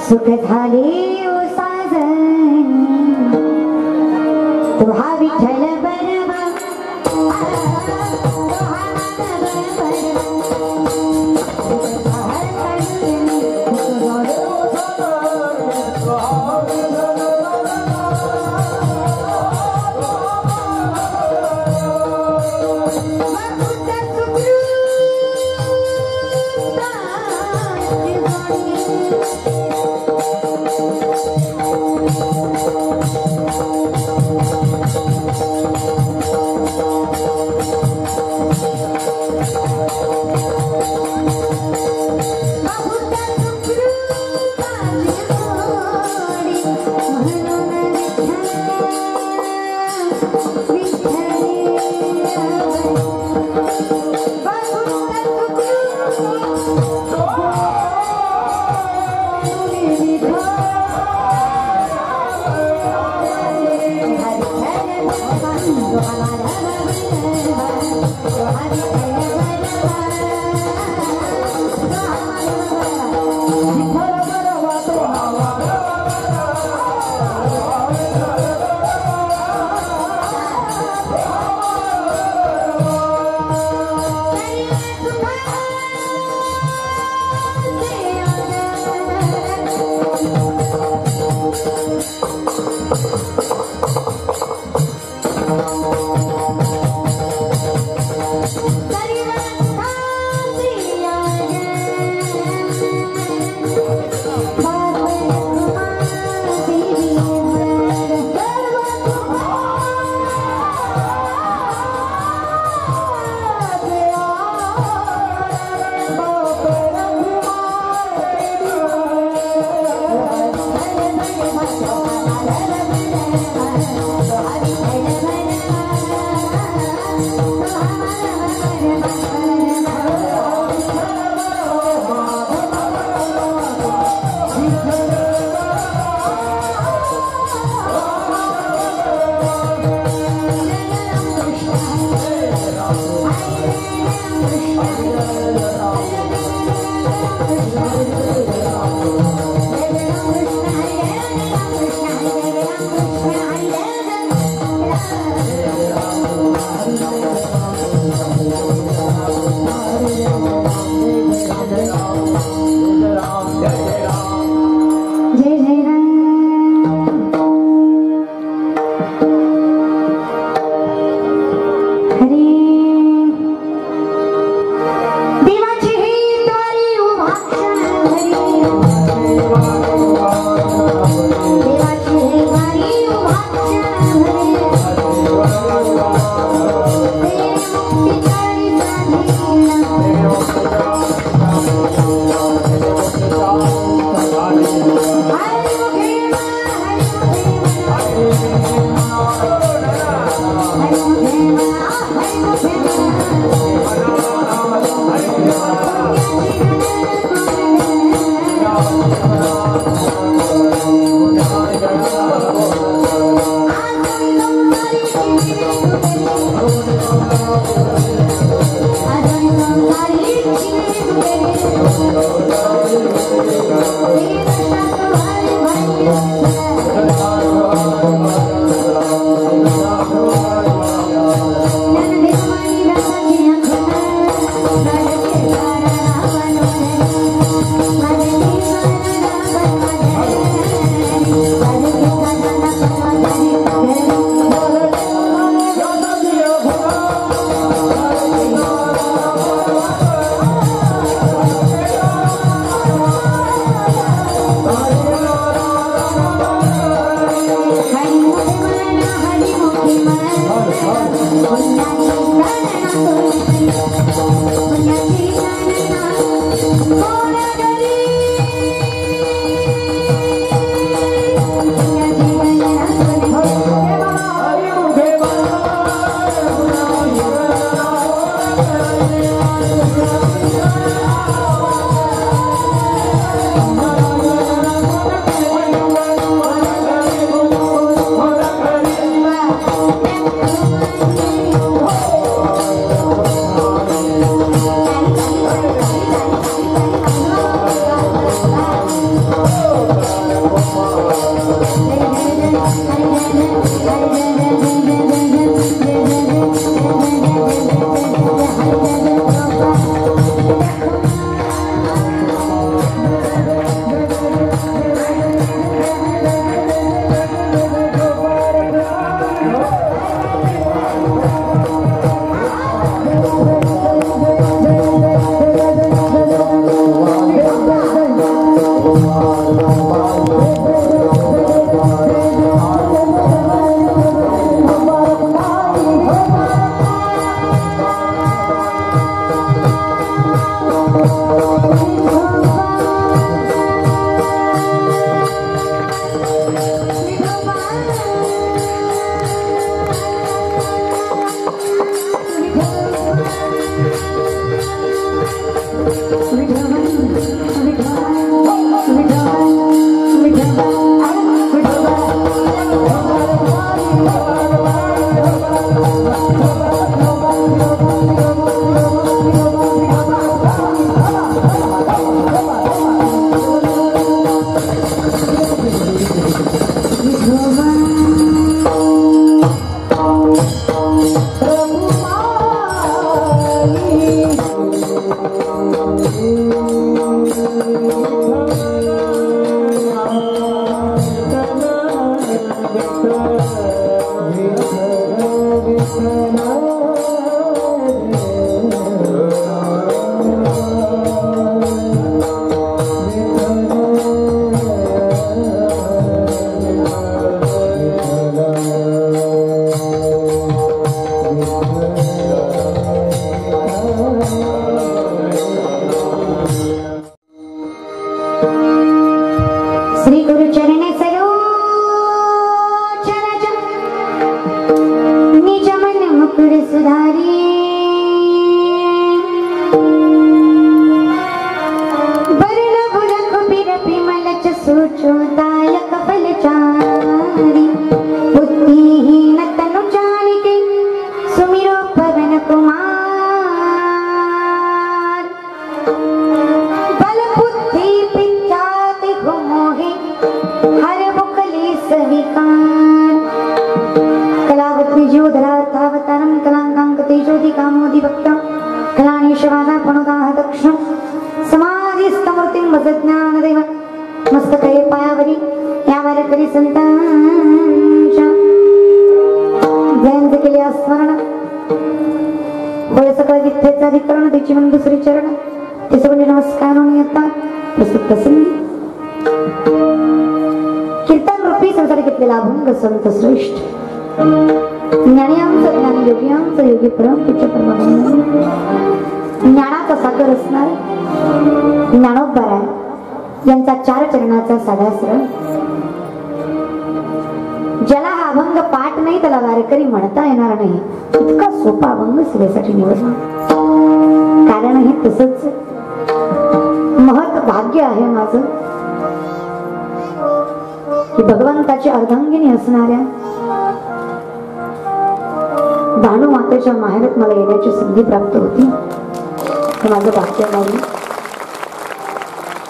सुख झाले साजनी तुहा विठ्ठल बरवा श्री गुरु चरण सरोज रज निज मन मुकुर सुधारी वरण बुरख बिरपि मलच सुचोदायक फलचारी बुद्धिहीन तनु जानिके सुमिरो पवन कुमार बल बुद्धि विद्याति घुमोहि हर मुकली सविकार कलावती ज्योधरार्थावतारं कलांकांक तेजोदि कामोदि भक्तं कलानीशवादा प्रणोदाह दक्षं समाधिस्तमूर्तिं भजज्ञानदेव मस्तके पायावरी यावरकरी संतांच्या जयंती केली स्मरण होय सकळ विद्येचा अधिकरण त्याची मन दुसरी चरण ते सगळे नमस्कार येतात प्रसिद्ध संधी कीर्तन रूपी संसार घेतलेला अभंग संत श्रेष्ठ ज्ञानी आमचं ज्ञानी योगी आमचं योगी परम पूज्य परमानंद ज्ञानाचा सागर असणार ज्ञानोबा यांचा 4 चरणाचा साधा सरळ ज्याला हा अभंग पाठ नाही त्याला वारकरी म्हणता येणार नाही इतका सोपा अभंग सेवेसाठी निवडला कारण हे तसंच महत् भाग्य आहे माझं की भगवंताची अर्धांगिनी असणाऱ्या भानू मातेच्या माहेरात मला येण्याची संधी प्राप्त होती हे माझं भाग्य नाही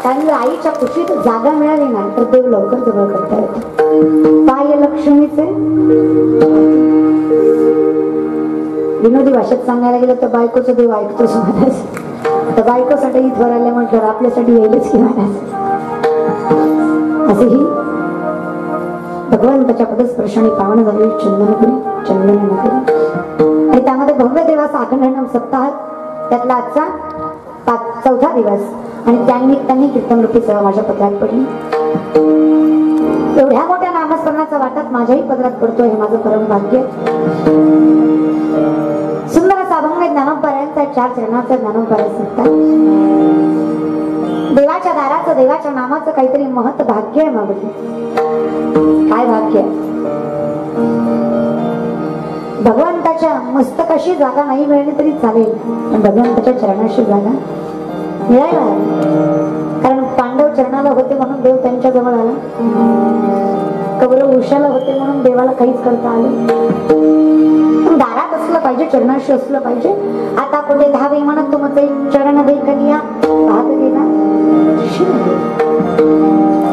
कारण आईच्या कुशीत जागा मिळाली नाही तर देव लवकर जवळ करता येतो पाय लक्ष्मीचे विनोदी भाषेत सांगायला गेलं तर बायकोचं देव ऐकतोच महाराज तर बायकोसाठी इथवर आल्या म्हटलं आपल्यासाठी येईलच की महाराज असेही भगवंताच्या पदस्पर्शाने पावन झाले चंदनपुरी चंदनपुरी आणि त्यामध्ये भव्य देवाचा अखंड सप्ताह त्यातला आजचा 4था दिवस आणि त्यानिमित्ताने कीर्तन रूपी सेवा माझ्या पदरात पडली एवढ्या मोठ्या नामस्मरणाचा वाटत माझ्याही पदरात पडतो हे माझं परम भाग्य सुंदर असा अभंग ज्ञानोबा 4 चरणाचा ज्ञानोबा सप्ताह देवाच्या दाराचं देवाच्या नामाचं काहीतरी महत् भाग्य आहे मागणी काय भाग्य भगवंताच्या मस्तकाशी जागा नाही मिळाली तरी चालेल पण भगवंताच्या चरणाशी जागा मिळायला कारण पांडव चरणाला होते म्हणून देव त्यांच्या जवळ आला कौरव उशाला होते म्हणून देवाला काहीच करता आलं दारात असलं पाहिजे चरणाशी असलं पाहिजे आता कुठे धावे म्हणत तुमचे चरण देखनिया पाहत गेला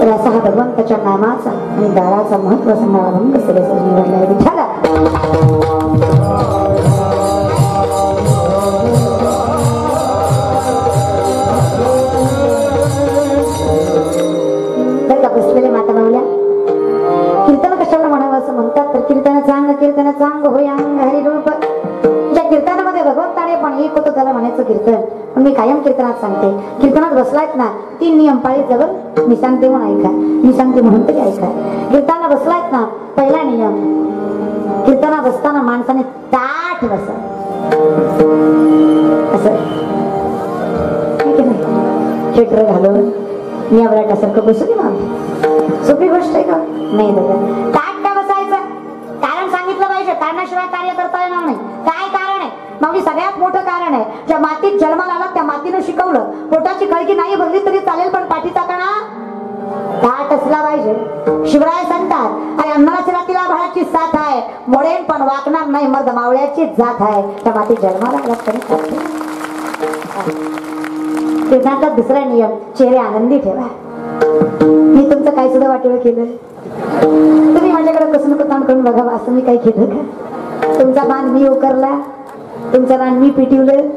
तर असा हा भगवंताच्या नामाचा आणि दाराचा महत्व सांगणारा अभंग सगळ्यासाठी निवडला विठाला बसलेले माता मावल्या कीर्तन कशाला म्हणावं असं म्हणतात तर कीर्तन चांग होय अंग हरी रूप ज्या कीर्तनामध्ये भगवंताने पण एक होतं त्याला म्हणायचं कीर्तन पण मी कायम कीर्तनात सांगते कीर्तनात बसलायत ना 3 नियम पाळी जवळ मी सांगते म्हणून ऐका, मी सांगते म्हणून तरी ऐका. कीर्तनाला बसलायत ना, पहिला नियम, कीर्तना बसताना माणसाने ताठ बसा. असं थिएटर घालून मी आवडासारखं बसू दे ना, सोपी गोष्ट आहे का? नाही दादा, ताठ का बसायचं? कारण सांगितलं पाहिजे, कारणाशिवाय कार्य करता येणार नाही. काय कारण आहे? माऊली सगळ्यात मोठं कारण आहे, ज्या मातीत जन्माला आला त्या मातीनं शिकवलं, पोटाची खळगी नाही भरली तरी चालेल पण पाठीचा कणा ताट असला पाहिजे. शिवराय सांगतात, अरे अन्नाची रातीला भाळाची साथ आहे, मोडेन पण वाकणार नाही, मर्द मावळ्याची जात आहे. त्या मातीत जन्माला आला तरी कीर्तनाचा दुसरा नियम, चेहरे आनंदी ठेवा. मी तुमचं काय सुद्धा वाटोळ केलं, तुम्ही माझ्याकडे कसं नको ताण करून बघावं असं मी काही केलं का? तुमचा मान मी उकरला, तुमचं रान मी पिटिवलं,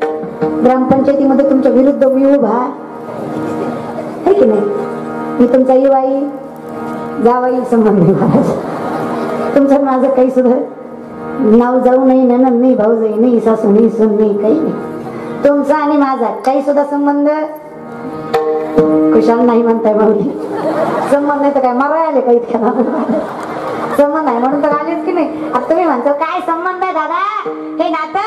ग्रामपंचायतीमध्ये तुमच्या विरुद्ध मी उभा आहे की नाही? मी तुमचा युवाई जावाई संबंध नाही महाराज. तुमचं माझं काही सुद्धा नाव जाऊ नाही, ननंद नाही, भाऊजाई नाही, सासू नाही, सून नाही, काही नाही. तुमचा आणि माझा काही सुद्धा संबंध कुशाल नाही म्हणताय माऊली. संबंध नाही तर काय मराय आले का इतक्या संबंध आहे म्हणून तर आलेच की नाही. आता तुम्ही म्हणतो काय संबंध आहे दादा? हे नातं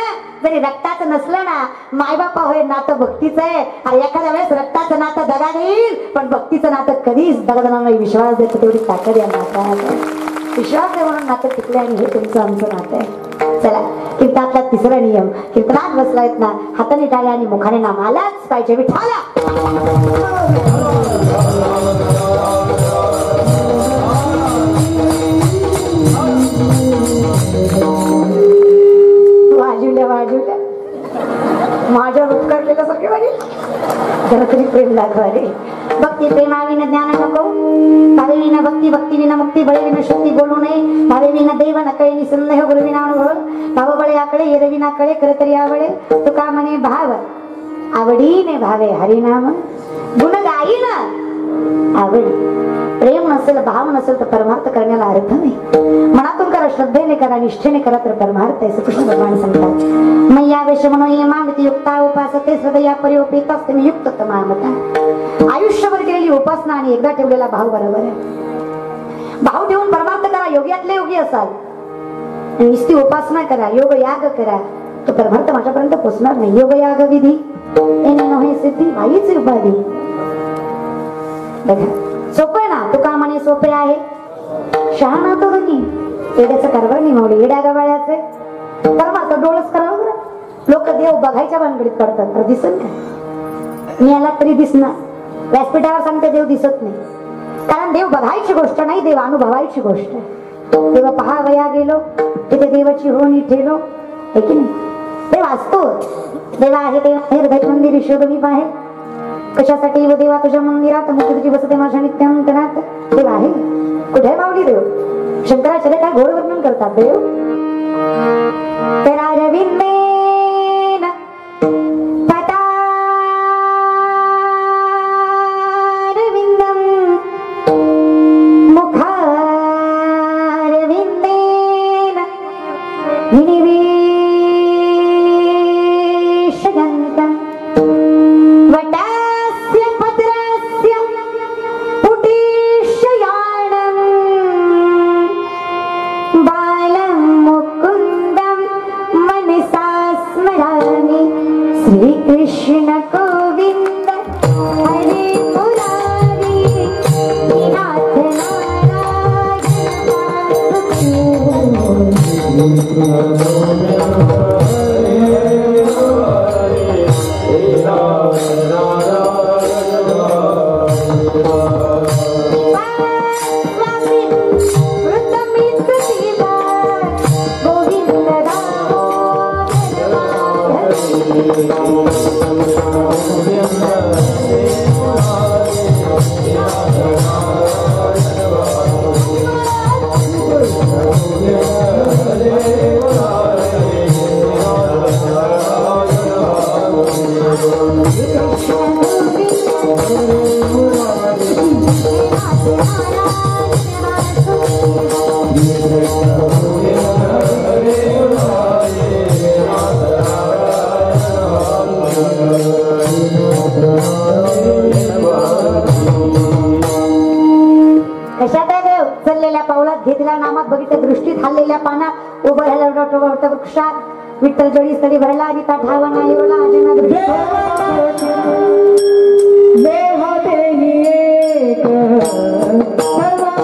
जरी रक्ताचं नसलं ना, मायबापा होय नातं भक्तीचं आहे. आणि एखाद्या वेळेस रक्ताचं नातं दगा देईल पण भक्तीचं नातं कधीच दगा देणार नाही. विश्वास देतो तेवढी ताकद या नात्यात, विश्वास आहे म्हणून नातं टिकले आणि हे तुमचं आमचं नातं आहे. चला, कीर्तनातला तिसरा नियम, कीर्तनात बसलायत ना, हाताने टाळ्या आणि मुखाने नामालाच पाहिजे. विठाला वाजवल्या वाजवल्या माझ्या उत्कटलेल्या सगळे वाजे जरा तरी प्रेम दाखवा रे. भक्ती प्रेमाविना ज्ञान नको, भावे विना भक्ती, भक्ती विना मुक्ती, बळे विना शक्ती बोलू नये, भावे विना देव न कळे निसंदेह, गुरु विना अनुभव, भाव बळे आकडे येर विना कळे, खर तरी आवडे. तुका म्हणे भाव आवडीने भावे हरिनाम, गुण गाईन आवडी. प्रेम नसेल, भाव नसेल तर परमार्थ करण्याला अर्थ नाही. मनातून करा, श्रद्धेने करा, निष्ठेने करा तर परमार्थ आहे. कृष्ण भगवान सांगतात, मैया वेश म्हणून मामती युक्ता उपासते सदया परियोपितास्ते मी युक्त तमामता. आयुष्यभर केलेली उपासना आणि एकदा ठेवलेला भाव बरोबर आहे. भाव ठेवून परमार्थ करा, योग्यातले योगी असाल. नुसती उपासना करा, योग याग करा, तो परमार्थ माझ्यापर्यंत पोहोचणार नाही. योग याग विधी सिद्धी वाईच उपाधी. बघा सोपं आहे ना, तुका म्हणे सोपे आहे, शहाणा तो नाही. येड्याचं कारभार नाही मावली, येड्या गवाळ्याचे परमार्थ डोळस करावं बरं. लोक देव बघायच्या भानगडीत पडतात, तर दिसत का? मी याला तरी दिसणार, व्यासपीठावर सांगते देव दिसत नाही. कारण देव बघायची गोष्ट नाही, देव अनुभवायची गोष्ट आहे. देव पहावया गेलो तिथे देवाची होणी ठेलो, आहे की नाही? देव असतो, देवा आहे तेव्हा हृदय मंदिर शोध मी बाहेर. कशासाठी व देवा तुझ्या मंदिरात मुक्ती तुझी बसते माझ्या नित्यांतरात. देव आहे कुठे माऊली देव? शंकराचार्य काय घोर वर्णन करतात देव. तेरा रविंदेन पटारविंदम मुखारविंदेन निनिवेशयन्तं वटस्य पत्रस्य पुटीशयाणं बालं मुकुन्दं मनसा स्मरामि. श्रीकृष्ण गोविन्द हरे मुरारी, नाथ कशात आहे देव? चाललेल्या पावलात घेतल्या नामात बघितलं दृष्टीत हल्लेल्या पानात उभं राहिलं वृक्षात विठ्ठल जोडी स्तडी भरला आणि ता ठावा नाही एवढा अजना दृष्टी देह देही एक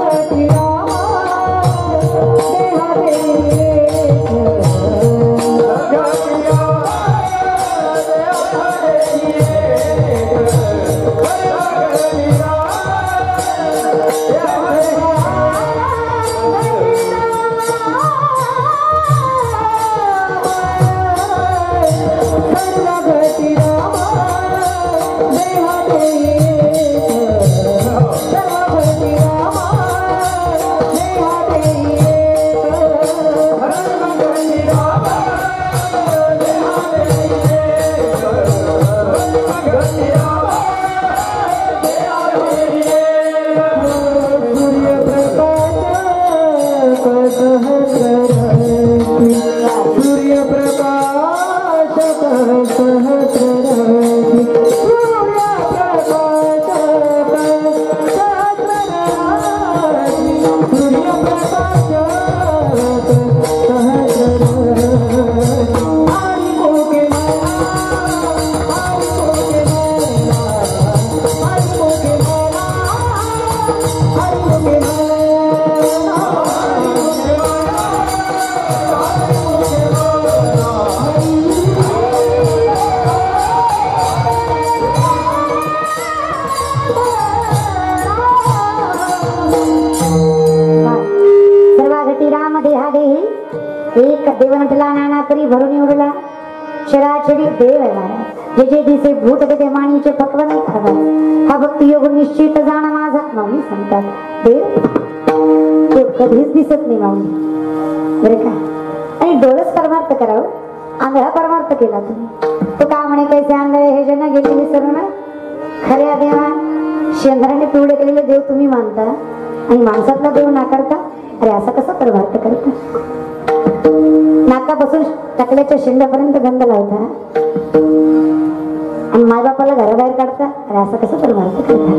सर्वती रामा देह देही चराचरी देव आहे महाराज जे जे दिसे भूत ते माणीचे फक्त नाही करतात हा भक्ती योग निश्चित जाण माझा माऊली सांगतात देव ते कधीच दिसत नाही माऊली बरे का आणि डोळस परमार्थ करावं आंधळा परमार्थ केला तुम्ही तो का म्हणे कैसे आंधळे हे जण गेले विसरून खऱ्या देवा शेंद्राने पिवळे केलेले देव तुम्ही मानता आणि माणसातला देव नाकारता अरे असा कसा परमार्थ करता नाकापासून टाकल्याच्या शेंड्यापर्यंत गंध लावता आणि मायबापाला घराबाहेर काढता अरे असं कसं परमार्थ करता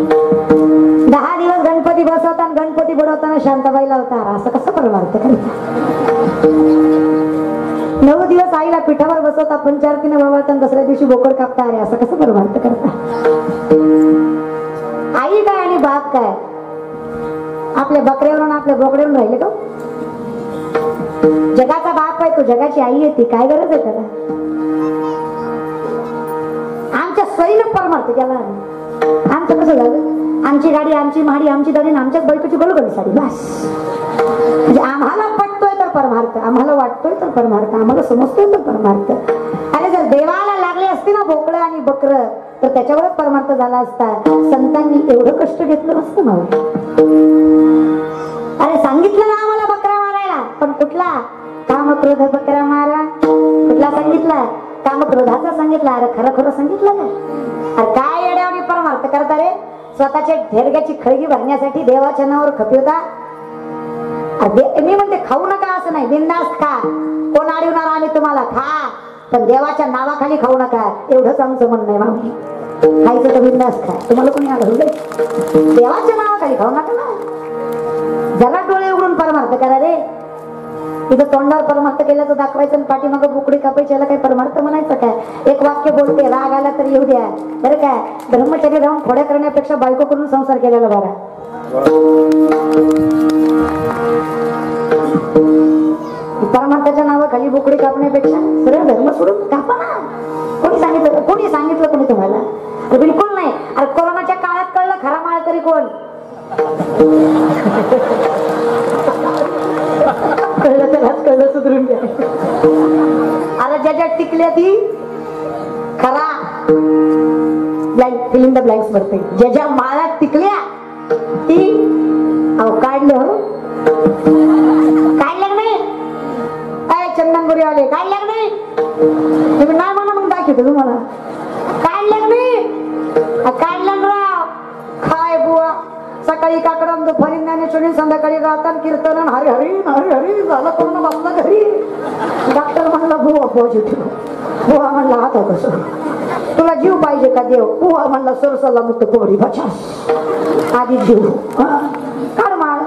10 दिवस गणपती बसवता आणि गणपती बुडवताना शांताबाई लावता असं कसं परमार्थ करता 9 दिवस आईला पिठावर बसवता पंचारतीने वळवता दुसऱ्या दिवशी बोकड कापता अरे असं कसं परमार्थ करता आई काय आणि बाप काय आपल्या बकऱ्यावरून आपल्या बोकड्यावरून राहिले का जगाचा बाप आहे तो जगाची आई आहे ती काय गरज आहे त्याला आमच्या सोयीनं परमार्थ केला आमचं कसं झालं आमची गाडी आमची महाडी आमची दाडी आमच्याच बायकोची गोलगोल साडी बस म्हणजे आम्हाला पटतोय तर परमार्थ आम्हाला वाटतोय तर परमार्थ आम्हाला समजतोय तर परमार्थ अरे जर देवाला लागले असते ना बोकडं आणि बकरं तर त्याच्यावरच परमार्थ झाला असता संतांनी एवढं कष्ट घेतलं नसतं मला अरे सांगितलं ना आम्हाला बकरा मारायला पण कुठला काम क्रोध बकरा मारा कुठला सांगितला काम क्रोधाचा सांगितला अरे खरं खरं सांगितलं ना अरे काय येड्यावानी परमार्थ करता रे स्वतःच्या धेरग्याची खळगी भरण्यासाठी देवाच्या नावावर खपवता मी म्हणते खाऊ नका असं नाही बिनधास्त खा कोण अडवणार आम्ही तुम्हाला खा पण देवाच्या नावाखाली खाऊ नका एवढंच आमचं म्हणणं आहे मामी खायचं तर बिनधास्त खा तुम्हाला कोणी अडवलंय देवाच्या नावाखाली खाऊ नका ना जरा डोळे उघडून परमार्थ करा रे इथं तोंडावर परमार्थ केल्याचं दाखवायचं आणि पाठीमागं बोकडी कापायची याला काही परमार्थ म्हणायचं काय एक वाक्य बोलते राग आला तर येऊ द्या बरं काय ब्रह्मचर्य राहून खोड्या करण्यापेक्षा बायको करून संसार केलेला बरा परमार्थाच्या नावाखाली बोकडी कापण्यापेक्षा सरळ धर्म सोडून कापा ना कोणी सांगितलं कोणी तुम्हाला बिलकुल नाही अरे कोरोनाच्या काळात कळलं खरा माळकरी कोण कळलं त्यालाच कळलं सुधरून घ्या अरे ज्याच्या टिकल्या ती खरा फिल इन द ब्लँक्स भरते ज्याच्या माळात टिकल्या ती अहो काढलं काढलं नाही काय चंदनगुरी आले काढलं नाही तुम्ही नाही म्हणा मग दाखवतो तुम्हाला काढलं नाही काढलं राव खाय बुवा सकाळी काकडम दुपारी ज्ञानेश्वरी संध्याकाळी गातान कीर्तन हरी हरी हरी हरी झालं कोरोना बसला घरी डॉक्टर म्हणला बुवा पॉझिटिव्ह बुवा म्हणला आता कसं तुला जीव पाहिजे का देव बुवा म्हणला सरसला मुक्त कोरी बचास आधी जीव काढ माळ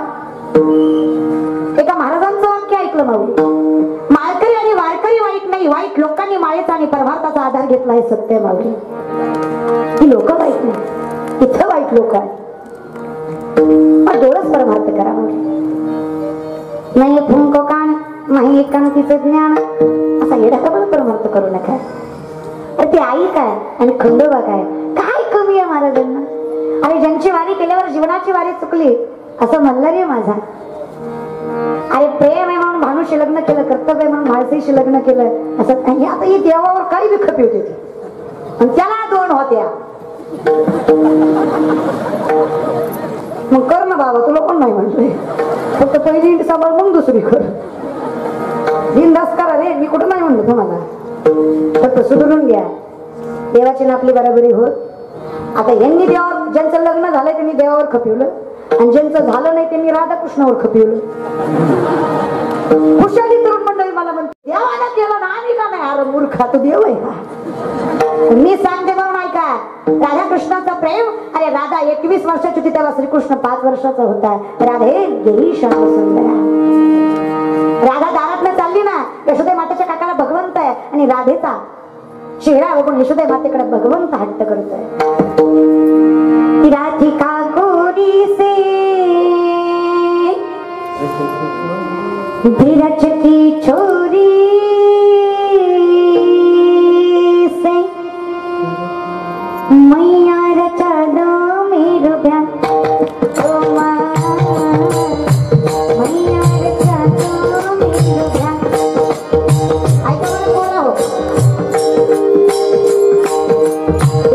माऊली. माळकरी आणि वारकरी वाईट नाही, वाईट लोकांनी माळेचा आणि परमार्थाचा आधार घेतला हे सत्य माऊली. ही लोक वाईट नाही, इथं वाईट लोक आहेत. पण डोळस परमार्थ करा माऊली. नाही फुंको कान नाही एकांतीचं ज्ञान असा येडाकपणा परमार्थ करू नका. अरे ती आई काय आणि खंडोबा काय कमी आहे महाराजांना. अरे ज्यांची वारी केल्यावर जीवनाची वारी चुकली असं म्हणलं रे माझा. अरे प्रेम आहे म्हणून भानुशी लग्न केलं, कर्तव्य आहे म्हणून म्हाळसेशी लग्न केलं असं नाही. आता ही देवावर काही बी खपी होती आणि त्याला दोन होत्या. मग कर ना बाबा, तुला कोण नाही म्हणतोय. फक्त पहिली इंट सांभाळ मग दुसरी कर. बिनधास्त करा रे, मी कुठं नाही म्हणलं तुम्हाला. फक्त सुधरून घ्या. देवाची ना आपली बराबरी होत. आता यांनी देवावर, ज्यांचं लग्न झालंय त्यांनी देवावर खपवलं आणि ज्यांचं झालं नाही त्यांनी राधाकृष्णावर खपवलं. खुशाली तरुण मंडळी मला म्हणते देवाला केलं ना आम्ही का नाही. अरे मूर्खा, तू देव आहे का? मी सांगते म्हणून ऐका. राधाकृष्णाचं प्रेम. अरे राधा 21 वर्षाची होती तेव्हा श्रीकृष्ण 5 वर्षाचा होता. राधे गेली क्षण सुंदरा. राधा दारातनं चालली ना, यशोदे मातेच्या काकाला भगवंत आहे आणि राधेचा चेहरा बघून यशोदे मातेकडे भगवंत हट्ट करतोय. राधिका गोरी से बिरज की छोरी से मैया रचा दो मेरो प्यार. मैया रचा दो मेरो प्यार. ऐका बोला हो.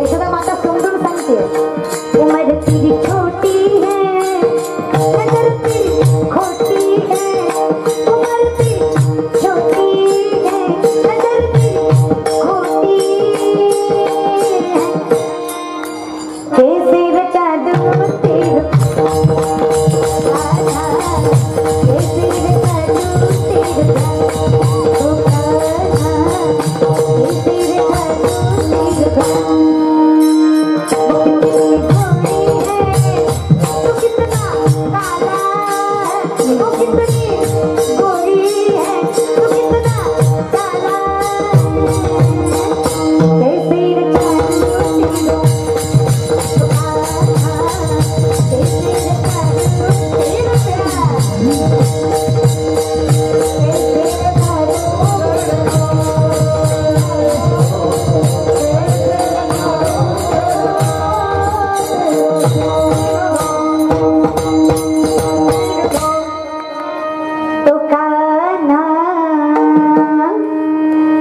यशोदा माता समजून सांगते उम्र तेरी छोटी है, नजर तेरी खोटी है. उम्र तेरी छोटी है, नजर तेरी खोटी है. कैसे रचा दूं तेरे कैसे रचा दूं तेरे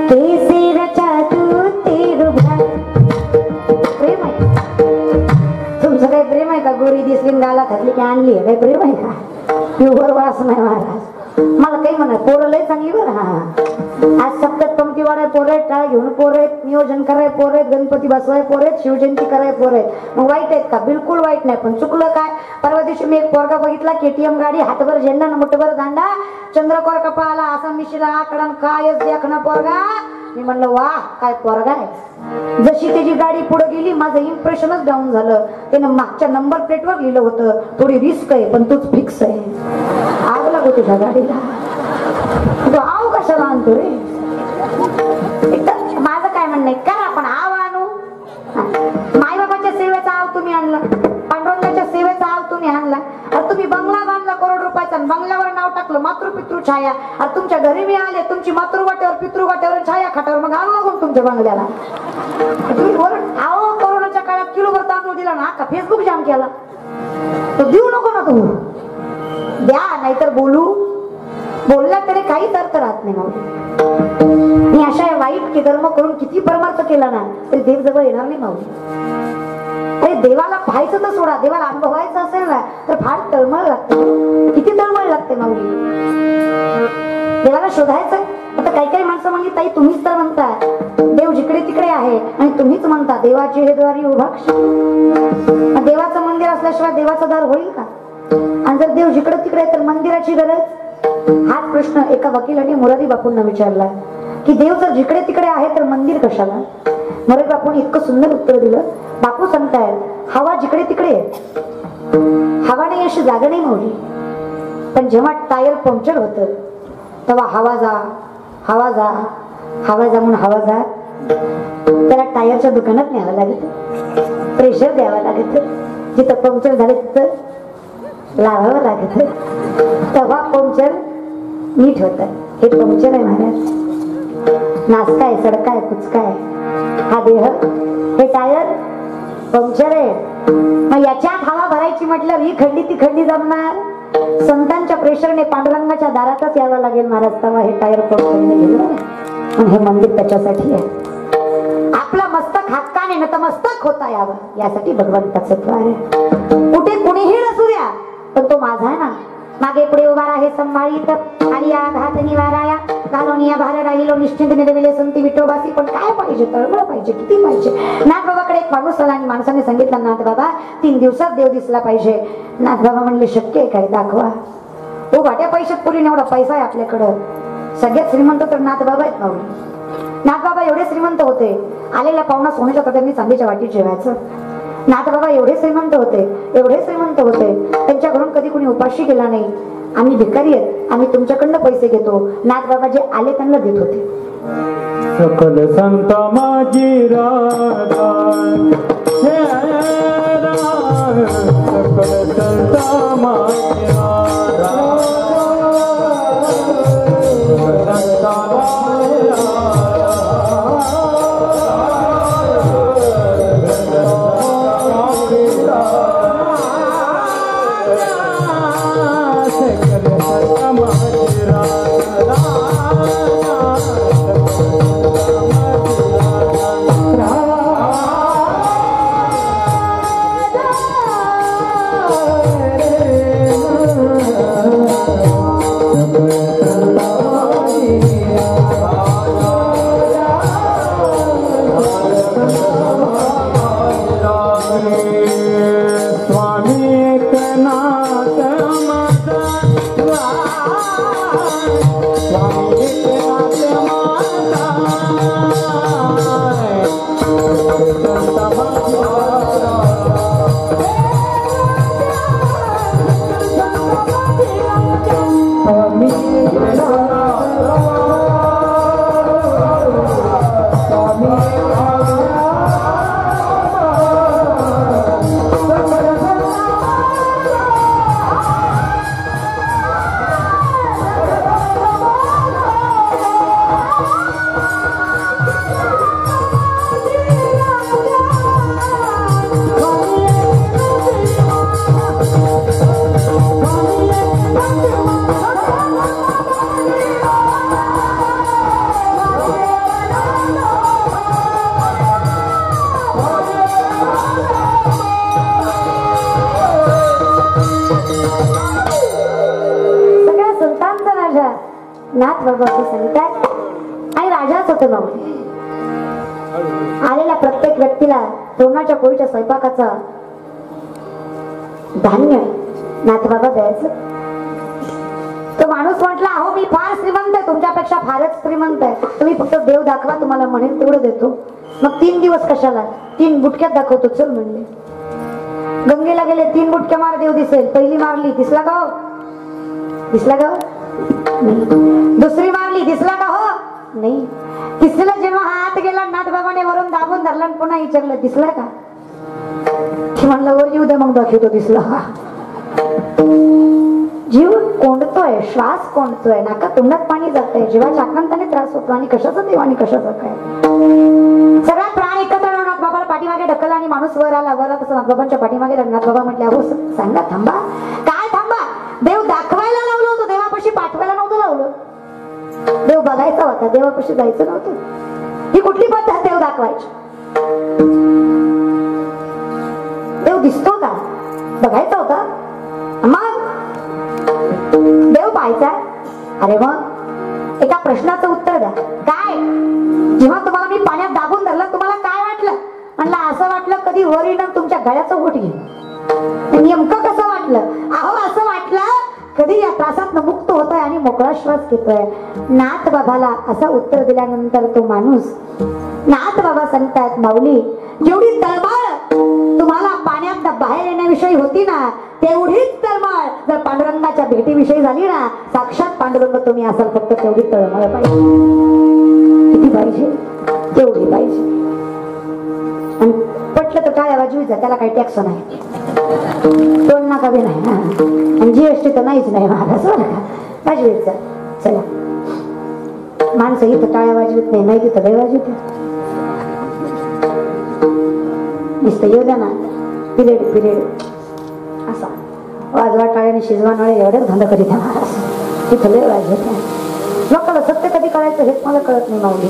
कैसे रचा दूं तेरे. आणली काय प्रेम आहे का? प्युअर वास नाही महाराज. मला काही म्हणा पोरं लय चांगली बरं. हा आज सप्त्यात पंक्ती वाढाय पोरं आहेत, टाळ घेऊन पोरं आहेत, नियोजन कराय पोरं आहेत, गणपती बसवाय पोरं आहेत, शिवजयंती कराय पोरं आहेत. मग वाईट आहेत का? बिलकुल वाईट नाही. पण चुकलं काय? परवा दिवशी मी एक पोरगा बघितला, KTM गाडी, हातभर झेंडा न मोठभर दांडा, चंद्रकोर कपाळाला असा मिशीला आकडा काय देखना पोरगा. मी म्हणलं वाह काय पोरगा आहे. जशी त्याची गाडी पुढे गेली माझं इम्प्रेशनच डाऊन झालं. त्यानं मागच्या नंबर प्लेटवर लिहिलं होतं थोडी रिस्क आहे पण तूच फिक्स आहे. आग लागू तुझ्या गाडीला. आव कशाला आणतो रे? माझं काय म्हणणं आहे, करा पण आव आणू. मायबाबाच्या सेवेचा आव तुम्ही आणला, पांडुरंगाच्या सेवेचा आव तुम्ही आणला. अरे तुम्ही बंगला बांधला करोड रुपयाचा, बंगल्यावर नाव टाकलं मातृपितृ छाया. अरे तुमच्या घरी मी आले, तुमची मातृवाट्यावर पितृवाट्यावर छाया खाटावर, मग आलो लागून तुमच्या बंगल्याला. तुम्ही आहो कोरोनाच्या काळात किलोभर तांदूळ दिला ना, का फेसबुक जाम केला. तो देऊ नको ना तू, द्या नाहीतर बोलला तरी काहीच अर्थ राहत नाही. माऊली मी अशा वाईट की कर्म करून किती परमार्थ केला ना तरी देव जवळ येणार नाही माऊली. अरे देवाला पाहायचं तर सोडा, देवाला अनुभवायचं असेल ना तर फार तळमळ लागते. किती तळमळ लागते माऊली. देवाला शोधायचं. आता काही माणसं म्हणली ताई तुम्हीच तर म्हणता देव जिकडे तिकडे आहे आणि तुम्हीच म्हणता देवाची हे द्वारी उभा. देवाचं मंदिर असल्याशिवाय देवाचं दार होईल का? आणि जर देव जिकडे तिकडे तर मंदिराची गरज. हाच प्रश्न एका वकिलाने मोरारी बापूंना विचारला की देव जर जिकडे तिकडे आहे तर मंदिर कशाला? मोरारी बापूंनी इतकं सुंदर उत्तर दिलं. बापू सांगतायत हवा जिकडे तिकडे आहे, हवा नाही अशी जागा नाही मावली. पण जेव्हा टायर पंक्चर होतं तेव्हा हवा जा म्हणून हवा जा, त्याला टायरच्या दुकानात न्यावं लागत, प्रेशर द्यावं लागत, जिथं पंक्चर झाले तिथं लावावं लागत, तेव्हा पंक्चर नीट होत. हे पंक्चर आहे महाराज. नाचकाय सडकाय कुचकाय हा देह, हे टायर पंक्चर आहे. मग याच्यात हवा भरायची म्हटलं ही खंडी ती खंडी जमणार. संतांच्या प्रेशरने पांडुरंगाच्या दारातच यावं लागेल महाराज, तेव्हा हे टायर पंक्चरने गेलं. हे मंदिर त्याच्यासाठी आहे. आपला मस्तक हक्काने नतमस्तक होता यावं, यासाठी भगवंताचं द्वार आहे. कुठे कुणीही नसू द्या, पण तो माझा ना. मागे पुढे उभा राहे संभाळीत आणि या घात निवाराया घालून या भार राहिलो निश्चिंत निरविले संती विठोबासी. पण काय पाहिजे, तळमळ पाहिजे, किती पाहिजे. नाथ बाबाकडे एक माणूस आला आणि माणसाने सांगितलं, नाथ बाबा 3 दिवसात देव दिसला पाहिजे. नाथ बाबा म्हणले, शक्य आहे काय, दाखवा. हो, वाट्या पैशात पुरी एवढा पैसा आहे आपल्याकडं. सगळ्यात श्रीमंत तर नाथ बाबा आहेत माऊली. नाथ बाबा एवढे श्रीमंत होते, आलेला पाहुणा सोन्याच्या ताटाने चांदीच्या वाटीत जेवायचं. नाथ बाबा एवढे श्रीमंत होते, त्यांच्या घरून कधी कुणी उपाशी गेला नाही. आम्ही भिकारी आहेत, आम्ही तुमच्याकडनं पैसे घेतो. नाथ बाबा जे आले त्यांना देत होते. सकल संत माझी राधा, सकल संत माझी राधा, नाथ बाबाचं सांगतात. आणि राजाच होते माऊली. आलेल्या प्रत्येक व्यक्तीला तोरणाच्या पोळीच्या स्वयंपाकाचा धान्य नाथ बाबा द्यायचं. तो माणूस म्हटला, अहो मी फार श्रीमंत आहे, तुमच्यापेक्षा फारच श्रीमंत आहे, तुम्ही फक्त देव दाखवा, तुम्हाला म्हणेल तेवढं देतो. मग 3 दिवस कशाला, 3 बुटक्यात दाखवतो, चल म्हणले. गंगेला गेले, 3 बुटक्या मार, देव दिसेल. पहिली मारली, दिसला का हो, दिसला का हो, दुसरी मारली, दिसला का हो, नाही. तिसरीला जेव्हा हात गेला, नाथ बाबाने वरून दाबून धरला, पुन्हा विचारलं, दिसला का. म्हणलं वर येऊ दे, मग दाखवतो दिसला. जीव कोंडतोय, श्वास कोंडतोय, नाका तोंडात पाणी जातंय, जीवाच्या आकांताने त्रास होतो. आणि कशाचा देव आणि कशाचा काय. सगळ्यात प्राण एकत्र नाथ बाबाला पाठीमागे ढकलला आणि माणूस वर आला. वर तसं नाथ बाबांच्या पाठीमागे नाथ बाबा म्हटले, अहो सांगा, थांबा. काय थांबा, देव दाखवायला लावलं होतं, देवापाशी पाठवायला नव्हतं लावलं. देव बघायचा होता, देवापाशी जायचं नव्हतं. ही कुठली पद्धत देव दाखवायची. देव दिसतो का, बघायचा होता. मग देव पाहायचा. अरे मग एका प्रश्नाचं उत्तर द्या. काय, जेव्हा तुम्हाला मी पाण्यात दाबून धरलं, तुम्हाला काय वाटलं. म्हणलं असं वाटलं कधी वर येणं तुमच्या गळ्याचं होट घेईन. नेमकं कसं वाटलं. अहो असं वाटलं कधी या त्रासात मुक्त होतोय आणि मोकळा श्वास घेतोय. नाथ बाबाला असं उत्तर दिल्यानंतर तो माणूस, नाथ बाबा सांगतात, माऊली जेवढी तळमळ तुम्हाला पाण्यात बाहेर येण्याविषयी होती ना, तेवढीच तळमळ जर पांडुरंगाच्या देवाच्या भेटीविषयी झाली ना, साक्षात पांडुरंग तुम्ही असाल, फक्त तेवढी तळमळ पाहिजे. किती पाहिजे? तेवढी पाहिजे. आणि पटलं तर टाळ्या वाजवायचा, त्याला काही टॅक्स नाही, टोल नाका बी नाही, आणि जीएसटी तर नाहीच नाही महाराज, वाजवायचा. चला, माणसं इथं टाळ्या वाजवत नाही तिथं लय वाजवत. नुसतं येऊ द्या ना, पिरियड असा वाजवा टाळ्याने शिजवा नळे एवढ्याच धंदा करीत आहे महाराज, तिथं लय वाजवत. लोकांना सत्य कधी कळायचं हेच मला कळत नाही. माऊली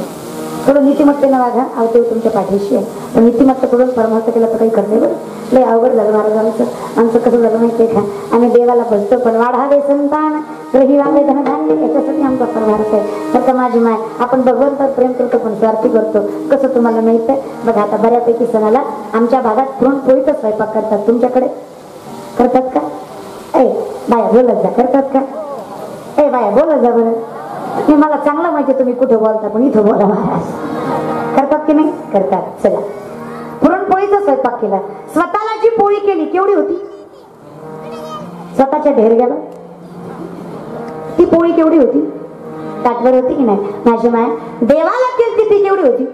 थोडं नीतिमत्तेनं वागा, आवते तुमच्या पाठीशी आहे, पण नीतिमत्तेकडून परमार्थ केला तर काही करणे बरं. लय अवघड झालं महाराजांचं. आमचं कसं झालं माहितीये का, आम्ही देवाला बसतो पण वाढावे संतान ग्रही वावे धनधान्य, याच्यासाठी आमचा परमार्थ आहे. तर का माझी माय, आपण भगवंतात प्रेम करतो पण स्वार्थी करतो. कसं तुम्हाला माहित आहे बघा, आता बऱ्यापैकी सणाला आमच्या भागात पुरणपोळीचा स्वयंपाक करतात. तुमच्याकडे करतात का? ए बाया बोलत जा, करतात का? ए बाया बोलत जा बरं. हे मला चांगलं माहिती तुम्ही कुठे बोलता, पण इथं बोला महाराज. करतात की नाही? करतात. चला, पुरणपोळीचा स्वयंपाक केला, स्वतःला जी पोळी केली केवढी होती? स्वतःच्या ढेरग्याला ती पोळी केवढी होती? ताटभर होती की नाही? माझी माय देवाला केली ती केवढी होती?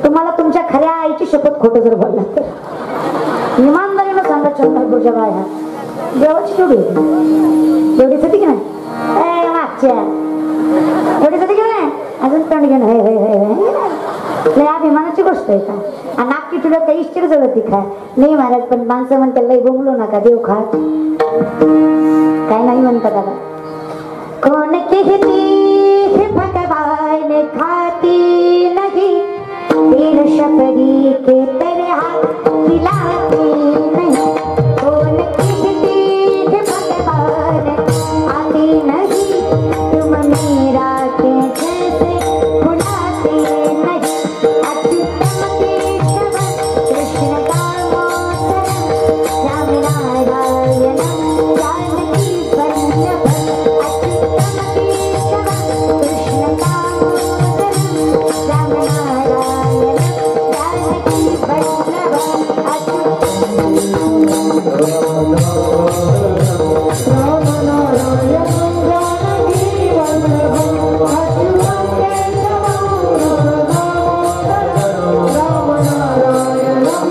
तुम्हाला तुमच्या खऱ्या आईची शपथ खोटं जर बोलला तर इमानदारीनं सांगा, चंद्रपूरच्या बाया देवाची केवढी होती? एवढीच होती की नाही? मागच्या एवढीच होती की नाही? अजून तोंड घेणं लय अभिमानाची गोष्ट आहे का? आणि नागकी तुला काही इष्टीर जळती काय नाही महाराज. पण माणसं म्हणतात लय बोंबलो नका, देव खात काय नाही म्हणतात. दादा कोण कहती है भगवान खाती नहीं, तीर शपरी के तरह खिलाती नहीं. कोण कहती है भगवान आती नहीं, तुम मेरा के जैसे भुलाते नहीं. अत्युत्तम केशव कृष्ण दामोदर राम नारायण जानकी वल्लभ. अत्युत्तम केशव कृष्ण दामोदर राम नारायण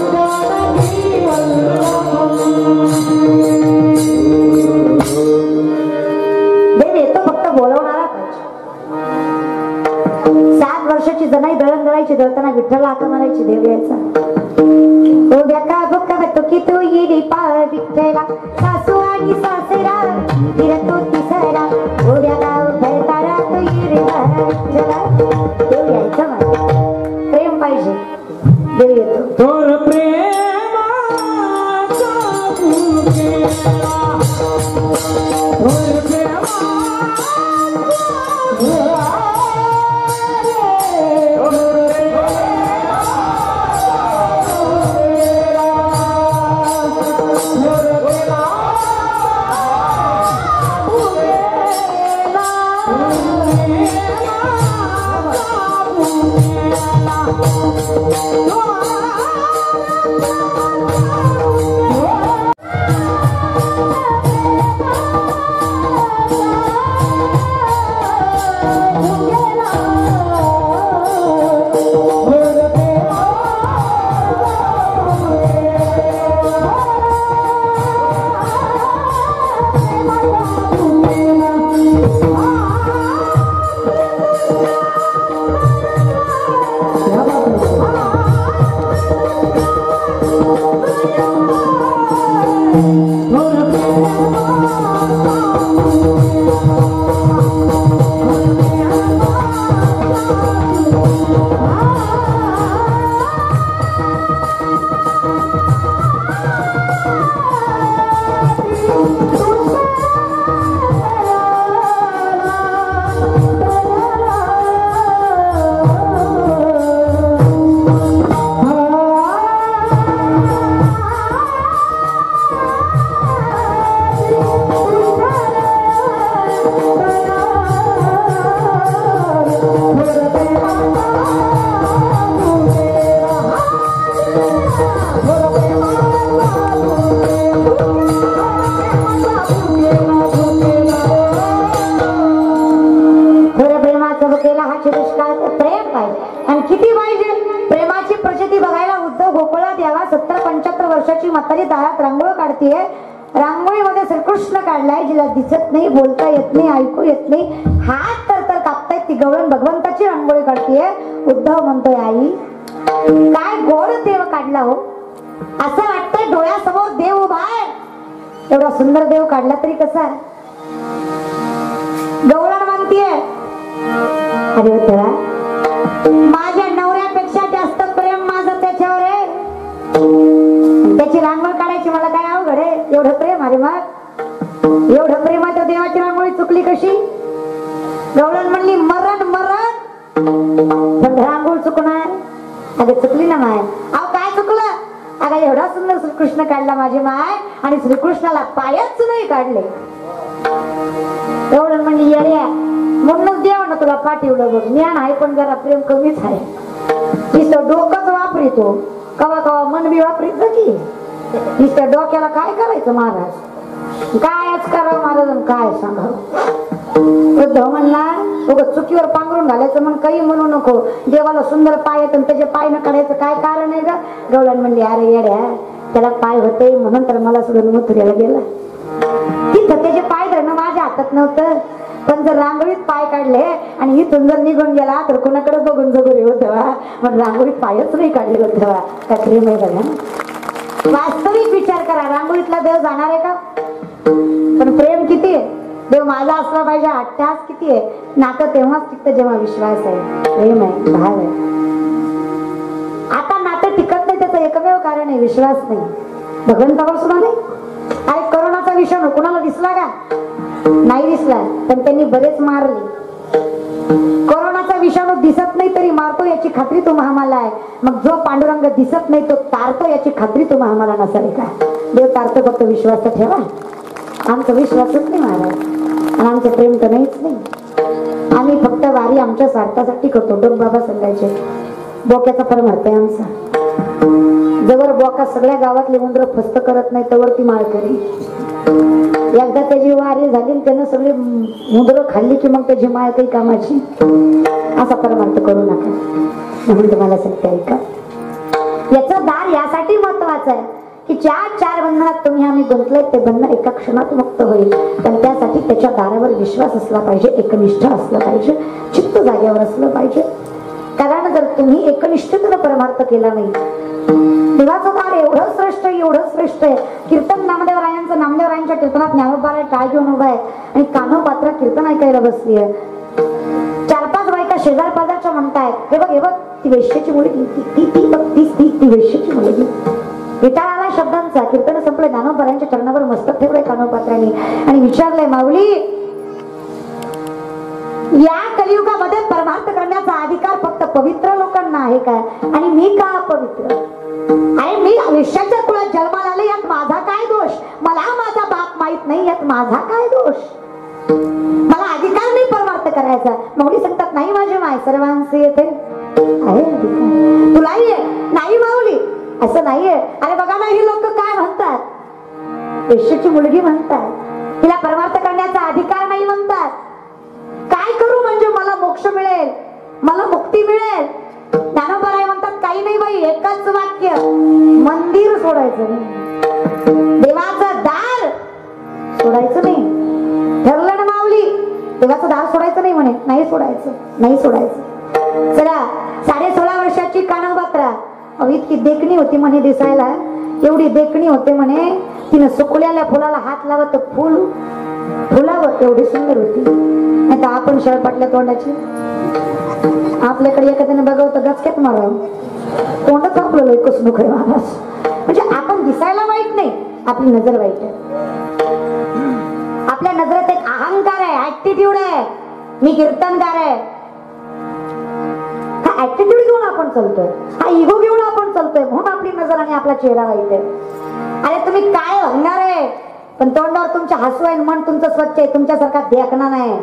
जानकी वल्लभ. देव येतो, फक्त बोलवणारा पाहिजे. 7 वर्षाची जनाई दळण दळायची, दळताना विठ्ठलला हाका मारायची, देव यायचा. उद्या का भुकवतो की तू येरी पा विठ्ठला, सासू आणि सासरा फिरतो तिसरा. उद्या गाव भरतारा तू येरी विठ्ठला. देव यायचा मला, प्रेम पाहिजे, देव येतो. तोर प्रेमाचा भुकेला, तोर प्रेमाचा Oh वर्षाची म्हातारी दारात रांगोळ काढतीये. रांगोळीमध्ये श्रीकृष्ण काढलाय, जिला दिसत नाही, बोलता येत नाही, ऐकू येत नाही, हात तर कापतायत. ती गवळण भगवंताची रांगोळी काढतीये. उद्धव म्हणतोय, आई काय गोड देव काढला हो. असं वाटतंय डोळ्यासमोर देव उभा आहे. एवढा सुंदर देव काढला तरी कसा. गवळण म्हणतीये, अरे देवा, माझ्या नवऱ्यापेक्षा जास्त प्रेम माझं त्याच्यावर आहे. त्याची रांगोळी काढायची मला काय अवघड आहे. एवढं प्रेम. अरे मग एवढं प्रेमाच्या देवाची रांगोळी चुकली कशी. गवळण म्हणली, मरण मरण पण रांगोळी चुकणार. अगं चुकली ना माय. अहो काय चुकलं. अगं एवढा सुंदर श्रीकृष्ण काढला माझी माय आणि श्रीकृष्णाला पायच नाही काढले. गवळण म्हणली, येड्या, म्हणूनच देव ना तुला पाठवलं बघ. ज्ञान आहे पण जरा प्रेम कमीच आहे. नुसतं डोकंच वापरितो, कवा कवा मन बी वापरीत की. नुसत्या डोक्याला काय करायचं महाराज. कायच करावं महाराज, काय सांगावं. उद्धव म्हणला, उगाच चुकीवर पांघरून घालायचं म्हण, काही म्हणू नको. देवाला सुंदर पाय आहेत आणि त्याचे पाय न काढायचं काय कारण आहे का. गवळण म्हणली, अरे येड्या, त्याला पाय होते म्हणून तर मला सोडून मथुरेला गेला. तिथं त्याचे पाय धरणं माझ्या हातात नव्हतं. पण जर रांगोळीत पाय काढले आणि इथून जर निघून गेला तर कोणाकडे बघून जगू रे उद्धवा. पण रांगोळीत पायच नाही काढले उद्धवा. काय प्रेम आहे बघा. वास्तविक विचार करा, रांगोळीतला देव जाणार आहे का. पण प्रेम किती आहे. देव माझा असला पाहिजे. अट्टहास किती आहे. नातं तेव्हाच टिकतं जेव्हा विश्वास आहे, प्रेम आहे, भाव आहे. आता नातं टिकत नाही त्याचं एकमेव कारण आहे विश्वास नाही. भगवंतावर सुद्धा नाही. अरे करोनाचा विषाणू कुणाला दिसला का. नाही दिसला, पण त्यांनी बरेच मारले. कोरोनाचा विषाणू दिसत नाही तरी मारतो याची खात्री तुम्हा आम्हाला आहे. मग जो पांडुरंग दिसत नाही तो तारतो याची खात्री तुम्हा आम्हाला नसावी का. देव तारतो, फक्त विश्वास तर ठेवा. आमचा विश्वासच नाही महाराज आणि आमचं प्रेम तर नाहीच नाही. आम्ही फक्त वारी आमच्या स्वार्थासाठी करतो. डोक बाबा सांगायचे, बोक्याचा परमार्थ आहे आमचा. जवळ बोका सगळ्या गावातले उंदर फस्त करत नाही तवर ती माळकरी. एकदा त्याची वारी झाली त्यानं सगळी मुद्र खाल्ली की मग त्याची माळ काही कामाची. असा परमार्थ करू नका म्हणून तुम्हाला सांगते ऐका. याचं दार यासाठी महत्वाचं आहे की ज्या चार बंधनात तुम्ही आम्ही गुंतलोय ते बंधन एका क्षणात मुक्त होईल. पण त्यासाठी त्याच्या दारावर विश्वास असला पाहिजे, एकनिष्ठ असलं पाहिजे, चित्त जागेवर असलं पाहिजे. कारण जर तुम्ही एकनिष्ठतेनं परमार्थ केला नाही, देवाचं दार एवढं श्रेष्ठ आहे, एवढं श्रेष्ठ आहे. कीर्तन नामदेवरायांचं, नामदेवरायांच्या कीर्तनात ज्ञानोबाला टाळ घेऊन उभा आहे आणि कानोपात्र कीर्तन ऐकायला बसली आहे. 4-5 बायका शेजार पाजारच्या म्हणतायत, हे बघ ती वेश्याची मुलगी, ती वेश्याची मुलगी. विटाळ आला शब्दांचा. कीर्तन संपलं, ज्ञानोबारायांच्या चरणावर मस्तक ठेवलंय कानोपात्रांनी आणि विचारलंय, माऊली या कलियुगामध्ये परमार्थ करण्याचा अधिकार फक्त पवित्र लोकांना आहे काय. आणि मी का अपवित्र. आणि मी वेश्याच्या कुळात जन्माला आले, यात माझा काय दोष. मला माझा बाप माहित नाही, यात माझा काय दोष. मला अधिकार नाही परमार्थ करायचा. माऊली सांगतात, नाही माझे माय सर्वांचे येते आहे अधिकार. तुलाही आहे. नाही माऊली असं नाहीये. अरे बघा ना, ही लोक काय म्हणतात, वेश्याची मुलगी म्हणतात, तिला परमार्थ करण्याचा अधिकार नाही म्हणतात. काय करू म्हणजे मला मोक्ष मिळेल, मला मुक्ती मिळेल. ज्ञानोबाराय म्हणतात, काही नाही बाई, एकच वाक्य, मंदिर सोडायचं नाही, देवाचं दार सोडायचं नाही. ठरलं ना माऊली, देवाचं दार सोडायचं नाही म्हणे. नाही सोडायचं, नाही सोडायचं. चला 16.5 वर्षाची कानोपात्रा, इतकी देखणी होती म्हणे दिसायला, एवढी देखणी होते म्हणे. तिनं सुकलेल्या फुलाला हात लावत फुल फुलावर एवढी सुंदर होती. नाही तर आपण शळपाटल्या तोंडाची, आपल्याकडे एखाद्याने बघावं गचक्यात मारावं, तोंडच आपलं लय कसमुख आहे महाराज. म्हणजे आपण दिसायला वाईट नाही, आपली नजर वाईट आहे. आपल्या नजरेत एक अहंकार आहे, ऍटिट्यूड आहे. मी कीर्तनकार आहे, हा ऍटिट्यूड घेऊन आपण चालतोय, हा इगो घेऊन आपण चालतोय, म्हणून आपली नजर आणि आपला चेहरा वाईट आहे. अरे तुम्ही काय होणार आहे, पण तोंडावर तुमच्या हसू आहे, मन तुमचं स्वच्छ आहे, तुमच्यासारखा देखणा नाही.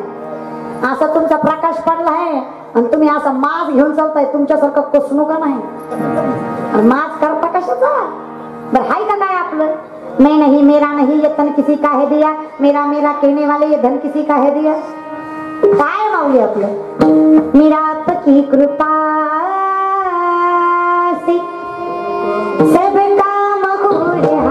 असा तुमचा प्रकाश पडला आहे आणि तुम्ही असा मास्क घेऊन चालताय, तुमच्यासारखं कसणू का नाही. मास्क करता कशाचा. बरं हाय का काय आपलं. मैं नहीं, मेरा नहीं, ये तन किसी का है दिया, मेरा मेरा कहने वाले ये धन किसी का है दिया. काय माऊली आपलं. मेरा आपकी कृपा से सब काम हो रहा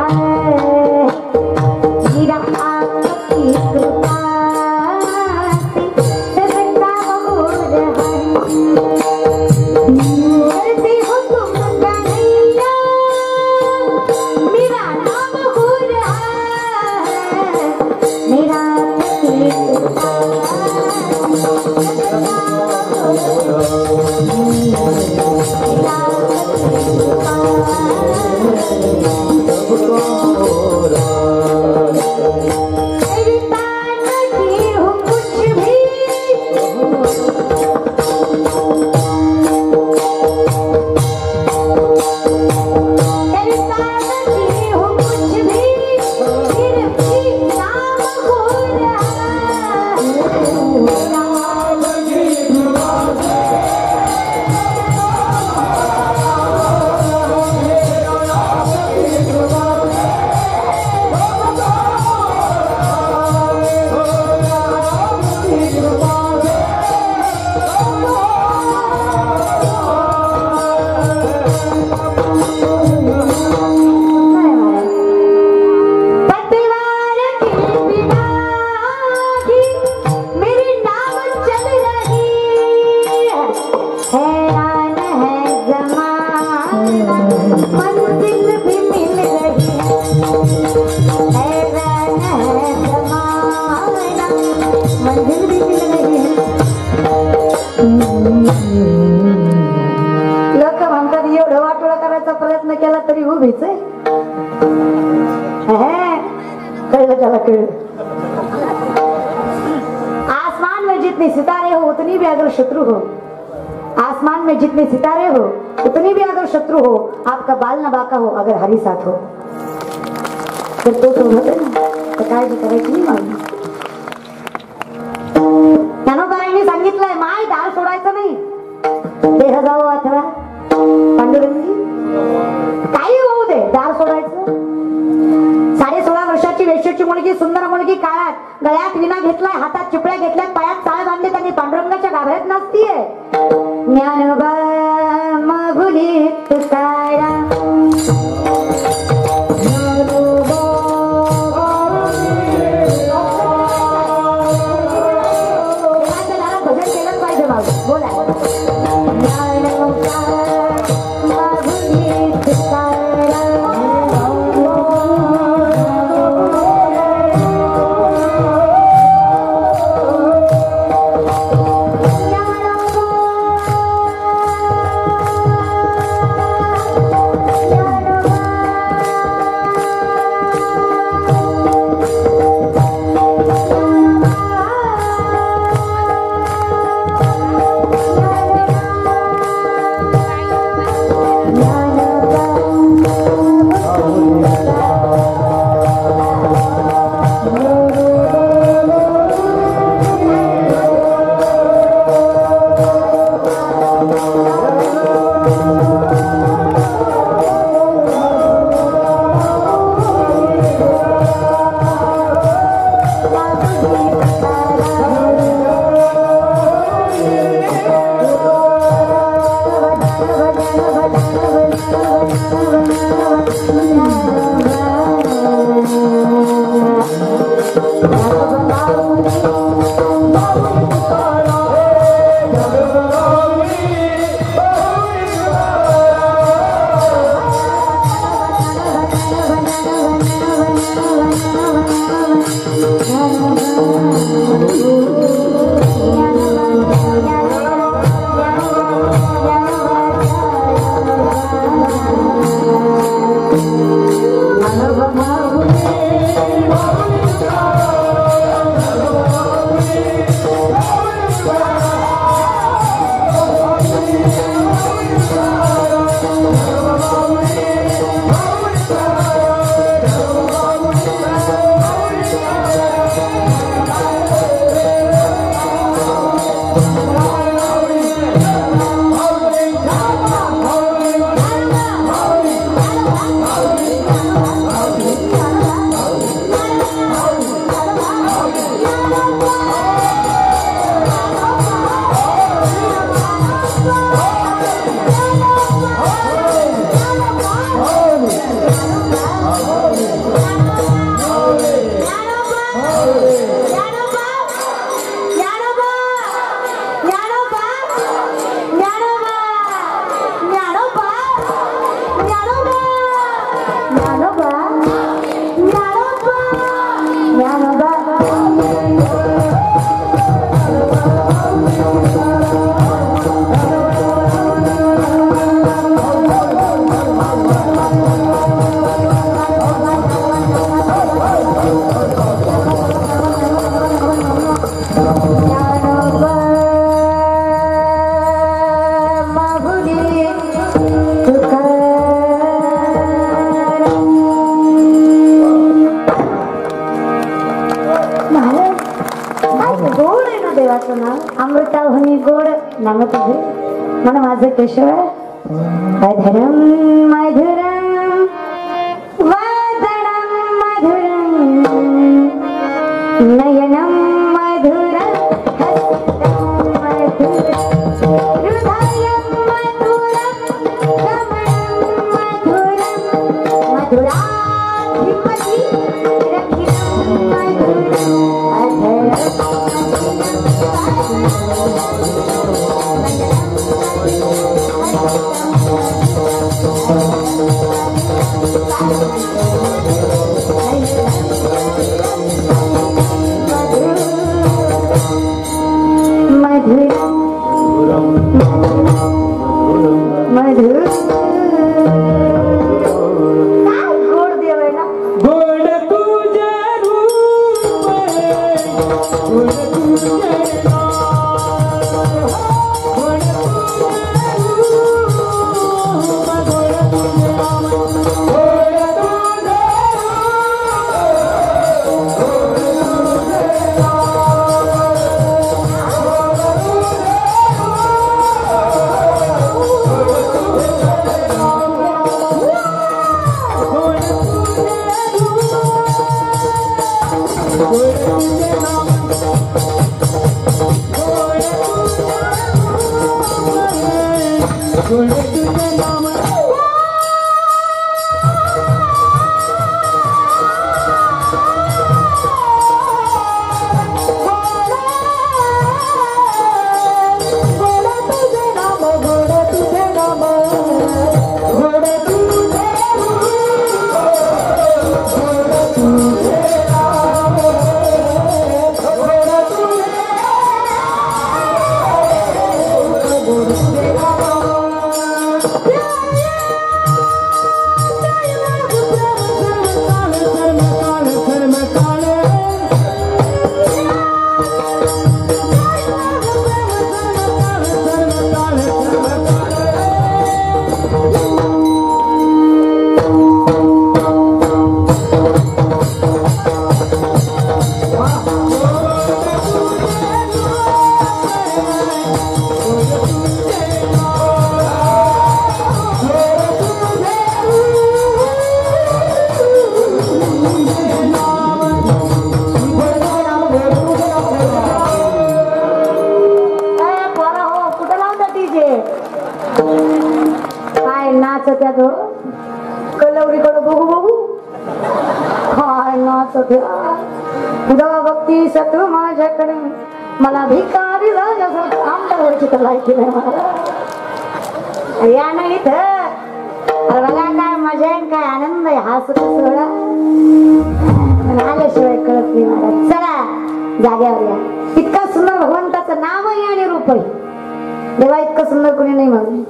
जितने सितारे हो उतनी भी अगर शत्रु हो, आसमान में जितने सितारे हो उतनी भी अगर शत्रु हो, आपका बाल न बाका हो, अगर हरी साथ हो तर तो होते ना, तर काळजी करायची नाही मागणी. ज्ञानोबारांनी सांगितलंय माय दार सोडायचं नाही, देह जावो अथवा पांडुरंगी काही होऊ दे, दार सोडायचं. 16.5 वर्षाची वेश्याची मुलगी, सुंदर मुलगी, काळात गळ्यात विना घेतलाय, हातात चिपळ्या घेतल्यात, पायात चाळ बांधले, त्यांनी पांडुरंगाच्या गाभऱ्यात नाचतीये. ज्ञानोबा मागुली तुकारा भजन केलं पाहिजे बाबा, बोला. ज्ञानोबा मागुली तुकारा अमृताहुनी गोड नाम तुझे मन माझं केशव अधरम मधुरम वादनम मधुरम नयनम मधुरम हस्तम मधुरम हृदयम मधुरम कमलम मधुरम मधुराधिपति रखिणम मधुरम तुझे काय नाचत्या तो कलवरीकडे बघू बघू काय नाचत्या भक्ती सत्व माझ्याकडे मला भिकारी व्हायची तर लायकी नाही मला या नाही तर बघा काय मजा आहे काय आनंद आहे हा सुख सोहळा आल्याशिवाय कळत नाही महाराज. चला जाग्यावर या. इतका सुंदर भगवंताचं नावही आणि रूपही देवा इतकं सुंदर कोणी नाही म्हणून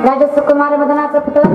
राजा सुकुमार मदनाचा पुतळा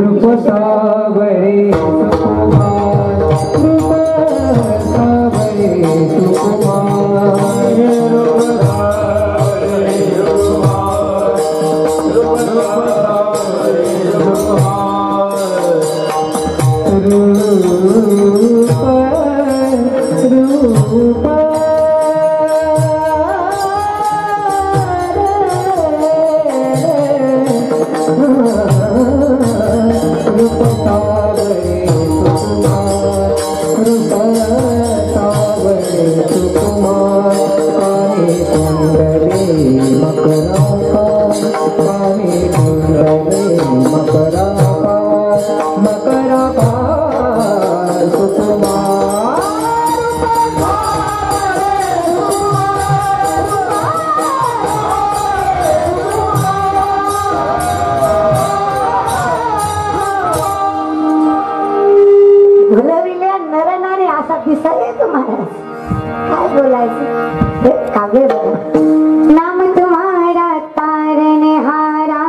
नाम तुम्हारा तारने हारा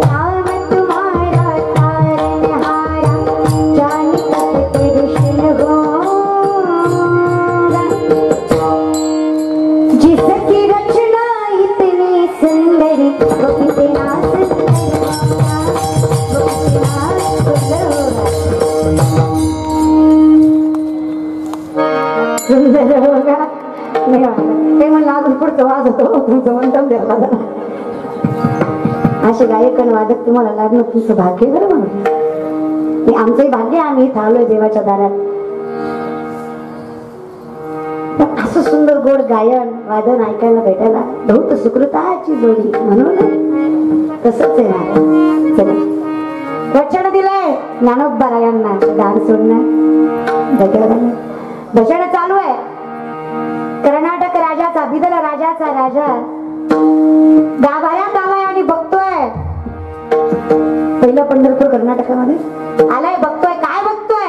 नाम तुम्हारा तारने हारा जाने कब कृष्ण होगा जिसकी रचना इतनी सुंदर वो इतना सुंदर होगा ते म्हणलं अजून पुढचं वाजतो तुमचं म्हणतं द्यावा असे गायक आणि वादक तुम्हाला लागणं तुमचं भाग्य बरं म्हणून आमचंही भाग्य आम्ही इथं आलोय देवाच्या दारात. असं सुंदर गोड गायन वादन ऐकायला भेटायला बहुत सुकृताची जोडी म्हणून तसंच आहे ना. चला वचन दिलंय ज्ञानोबा रायांना दार सोडणं भजन चालू आहे. कर्नाटक राजाचा बिदल राजाचा राजा गाभाऱ्यात आलाय आणि बघतोय. पहिलं पंढरपूर कर्नाटकामध्ये आलाय बघतोय काय बघतोय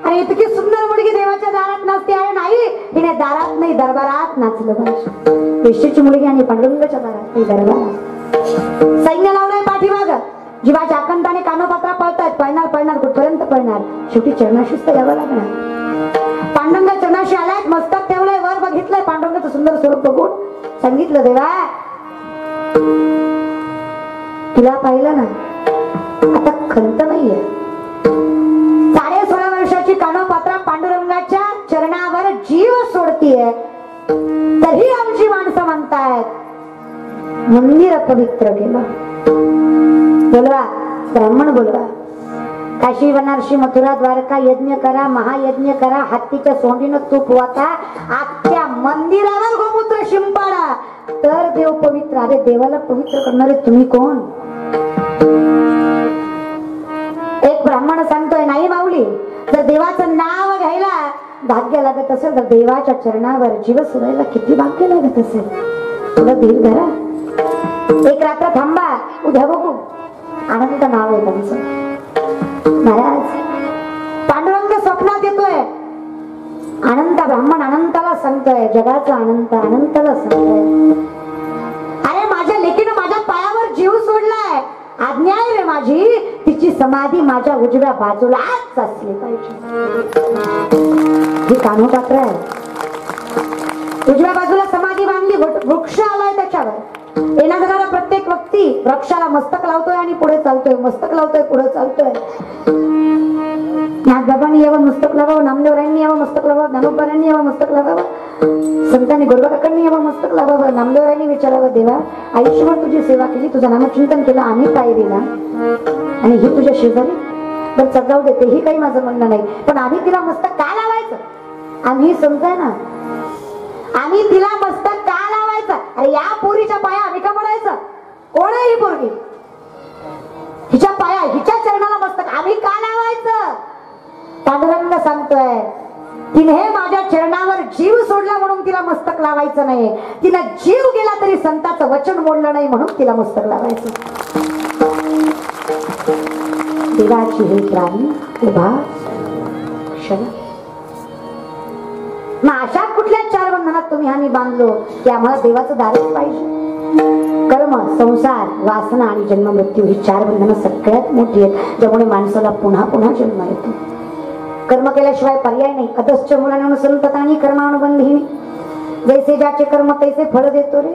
आणि इतकी सुंदर मुलगी देवाच्या दारात नाचते आहे. नाही हिने दारात नाही दरबारात नाचलं पाहिजे. वेश्येची मुलगी आणि पांडुरंगाच्या दारात नाही दरबारात. सैन्य लावलंय पाठीमाग जीवाच्या आकंताने कानोपात्रा पळतायत. पळणार कुठपर्यंत पळणार शेवटी चरणाशीच तर यावं लागणार. पांडुरंग चरणाशी आलाय मस्तक ठेवलंय वर बघितलंय पांडुरंगाचं सुंदर स्वरूप बघून सांगितलं देवा तुला पाहिलं ना आता खंत नाहीये. 16.5 वर्षाची कानोपात्रा पांडुरंगाच्या चरणावर जीव सोडतीये तरी आमची माणसं म्हणतायत मंदिर पवित्र केलं. बोलवा ब्राह्मण बोलवा काशी बनारसी मथुरा द्वारका यज्ञ करा, महायज्ञ करा, हत्तीच्या सोंडीनं तूप वाटा, आजच्या मंदिरावर गोमूत्र शिंपाडा, तर देव पवित्र. अरे देवाला पवित्र करणारे तुम्ही कोण? एक ब्राह्मण सांगतोय, नाही माऊली, जर देवाचं नाव घ्यायला भाग्य लागत असेल तर देवाच्या चरणावर जीव सोडायला किती भाग्य लागत असेल. तुला देईल घरा, एक रात्र थांबा, उद्या बघू. आनंद नाव आहे त्यांचं. महाराज पांडुरंग स्वप्नात येतोय, अनंत ब्राह्मण अनंताला सांगतोय, जगाचा अनंत अनंताला सांगतोय, अरे माझ्या लेकीनं माझ्या पायावर जीव सोडलाय, आज्ञा आहे रे माझी, तिची समाधी माझ्या उजव्या बाजूलाच असली पाहिजे. ही कानोपात्र आहे. उजव्या बाजूला समाधी बांधली, वृक्ष आलाय त्याच्यावर. येणा जाणारा प्रत्येक व्यक्ती वृक्षाला मस्तक लावतोय आणि पुढे चालतोय, मस्तक लावतोय, पुढे चालतोय. नागबाबांनी यावं मस्तक लावावं, नामदेवरायांनी यावं मस्तक लावावं, ज्ञानोबांनी यावं मस्तक लावावं, संतांनी गोरबाकाकांनी यावं मस्तक लावावं. नामदेवरायांनी विचारावं, देवा आयुष्यभर तुझी सेवा केली, तुझं नामचिंतन केलं, आम्ही काय दिला आणि ही तुझ्या शेजारी बरं चढाव देते, ही काही माझं म्हणणं नाही, पण आम्ही तिला मस्तक का लावायचं? आम्ही समजाय ना, आम्ही तिला मस्तक का लावायचं? अरे या पोरीच्या पाया आम्ही का पडायचं? कोण आहे ही पोरगी? हिच्या पाया, हिच्या चरणाला मस्तक आम्ही का लावायचं? पांडुरंग सांगतोय, तिने माझ्या चरणावर जीव सोडला म्हणून तिला मस्तक लावायचं नाही, तिला जीव गेला तरी संताचं वचन मोडलं नाही म्हणून तिला मस्तक लावायचं. देवाची हे प्राणी उभा क्षण. मग अशा कुठल्या चार बंधनात तुम्ही आम्ही बांधलो की आम्हाला देवाचं दारच पाहिजे? कर्म, संसार, वासना आणि जन्म मृत्यू ही चार बंधनं सगळ्यात मोठी आहेत, ज्यामुळे माणसाला पुन्हा पुन्हा जन्म येतो. कर्म केल्याशिवाय पर्याय नाही. अधश्च मुलाने अनुसंततानी कर्मानुबंधिनी, जैसे ज्याचे कर्म तैसे फळ देतो रे.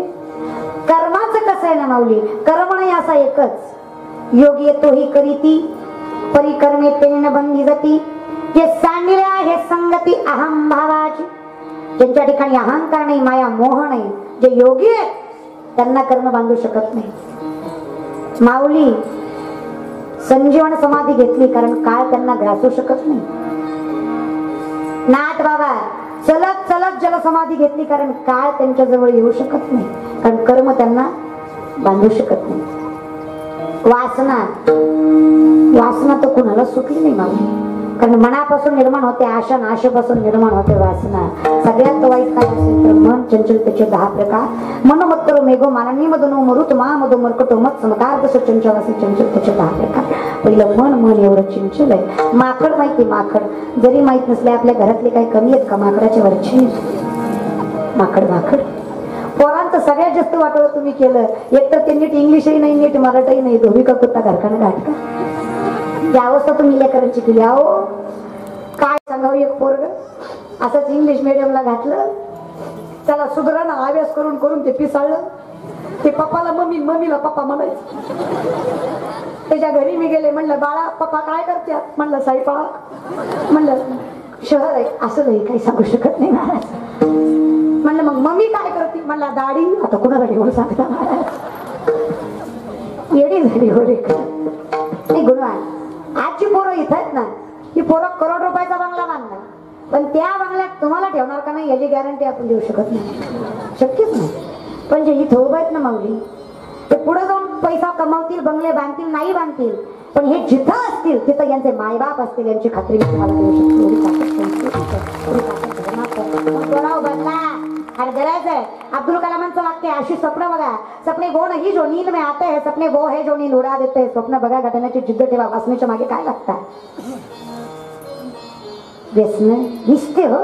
कर्माचं कसं आहे ना माऊली, कर्म नाही असा एकच. योगी येतो ही करीती परिकर्मे तेने बंधी जाती, जे सांडले आहे संगती अहम भावाची. ज्यांच्या ठिकाणी अहंकार नाही, माया मोह नाही, जे योगी आहेत त्यांना कर्म बांधू शकत नाही. माऊली संजीवन समाधी घेतली कारण काळ त्यांना ग्रासू शकत नाही. नाथ बाबा चलत चलत जलसमाधी घेतली कारण काळ त्यांच्या जवळ येऊ शकत नाही, कारण कर्म त्यांना बांधू शकत नाही. वासना, वासना तर कुणाला सुटली नाही माऊली, कारण मनापासून निर्माण होते आशा, आशेपासून निर्माण होते वासना. सगळ्यात वाईट काय असेल तर मन, चंचलतेचे 10 प्रकार. मनोमत्तरो मेघो माननी मधनो मरुत मा मधो मरकटो मत समकार तसं चंचल असे चंचलतेचे 10 प्रकार. पहिलं मन एवढं चंचल आहे. माकड माहिती, माकड जरी माहित नसले आपल्या घरातले काही कमी आहेत का? माकडाच्या वरची माकड. माकड पोरांचं सगळ्यात जास्त वाटोळं तुम्ही केलं. एक तर ते नीट इंग्लिशही नाही, नीट मराठीही नाही, धोबी का कुत्ता घरखाना घाट का, ही अवस्था तुम्ही लेकरांची केली. अहो काय सांगावं, एक पोरग असंच इंग्लिश मिडियमला घातलं, त्याला सुधारणा अभ्यास करून करून ते पिसाळलं. ते पप्पाला मम्मी, मम्मीला पप्पा म्हणायचं. त्याच्या घरी मी गेले, म्हणलं बाळा पप्पा काय करत्या? म्हणलं स्वयंपाक. म्हणलं शहर आहे असं नाही, काही सांगू शकत नाही महाराज. म्हणलं मग मम्मी काय करते? म्हणला दाढी. आता कुणाला एवढं सांगता महाराज, येडी झाली हो रे. नाही गुणवान, आजची पोरं इथं आहेत ना, ही पोरं करोड रुपयाचा बंगला बांधणार, पण त्या बंगल्यात तुम्हाला ठेवणार का नाही याची गॅरंटी आपण देऊ शकत नाही, शक्यच नाही. पण जे इथं उभं आहेत ना माऊली, ते पुढे जाऊन पैसा कमावतील, बंगले बांधतील, नाही बांधतील, पण हे जिथं असतील तिथं यांचे मायबाप असतील यांची खात्री मी तुम्हाला देऊ शकतो. और गरज है अब्दुल कलामांचं वाक्य, अशी स्वप्न बघा. सपने वो नहीं जो नींद में आते हैं, सपने वो है जो नींद उडा देते हैं. स्वप्न बघा, घडण्याची जिद्द ठेवा. वासनेच्या मागे काय लागतात? व्यसन निस्ते हो,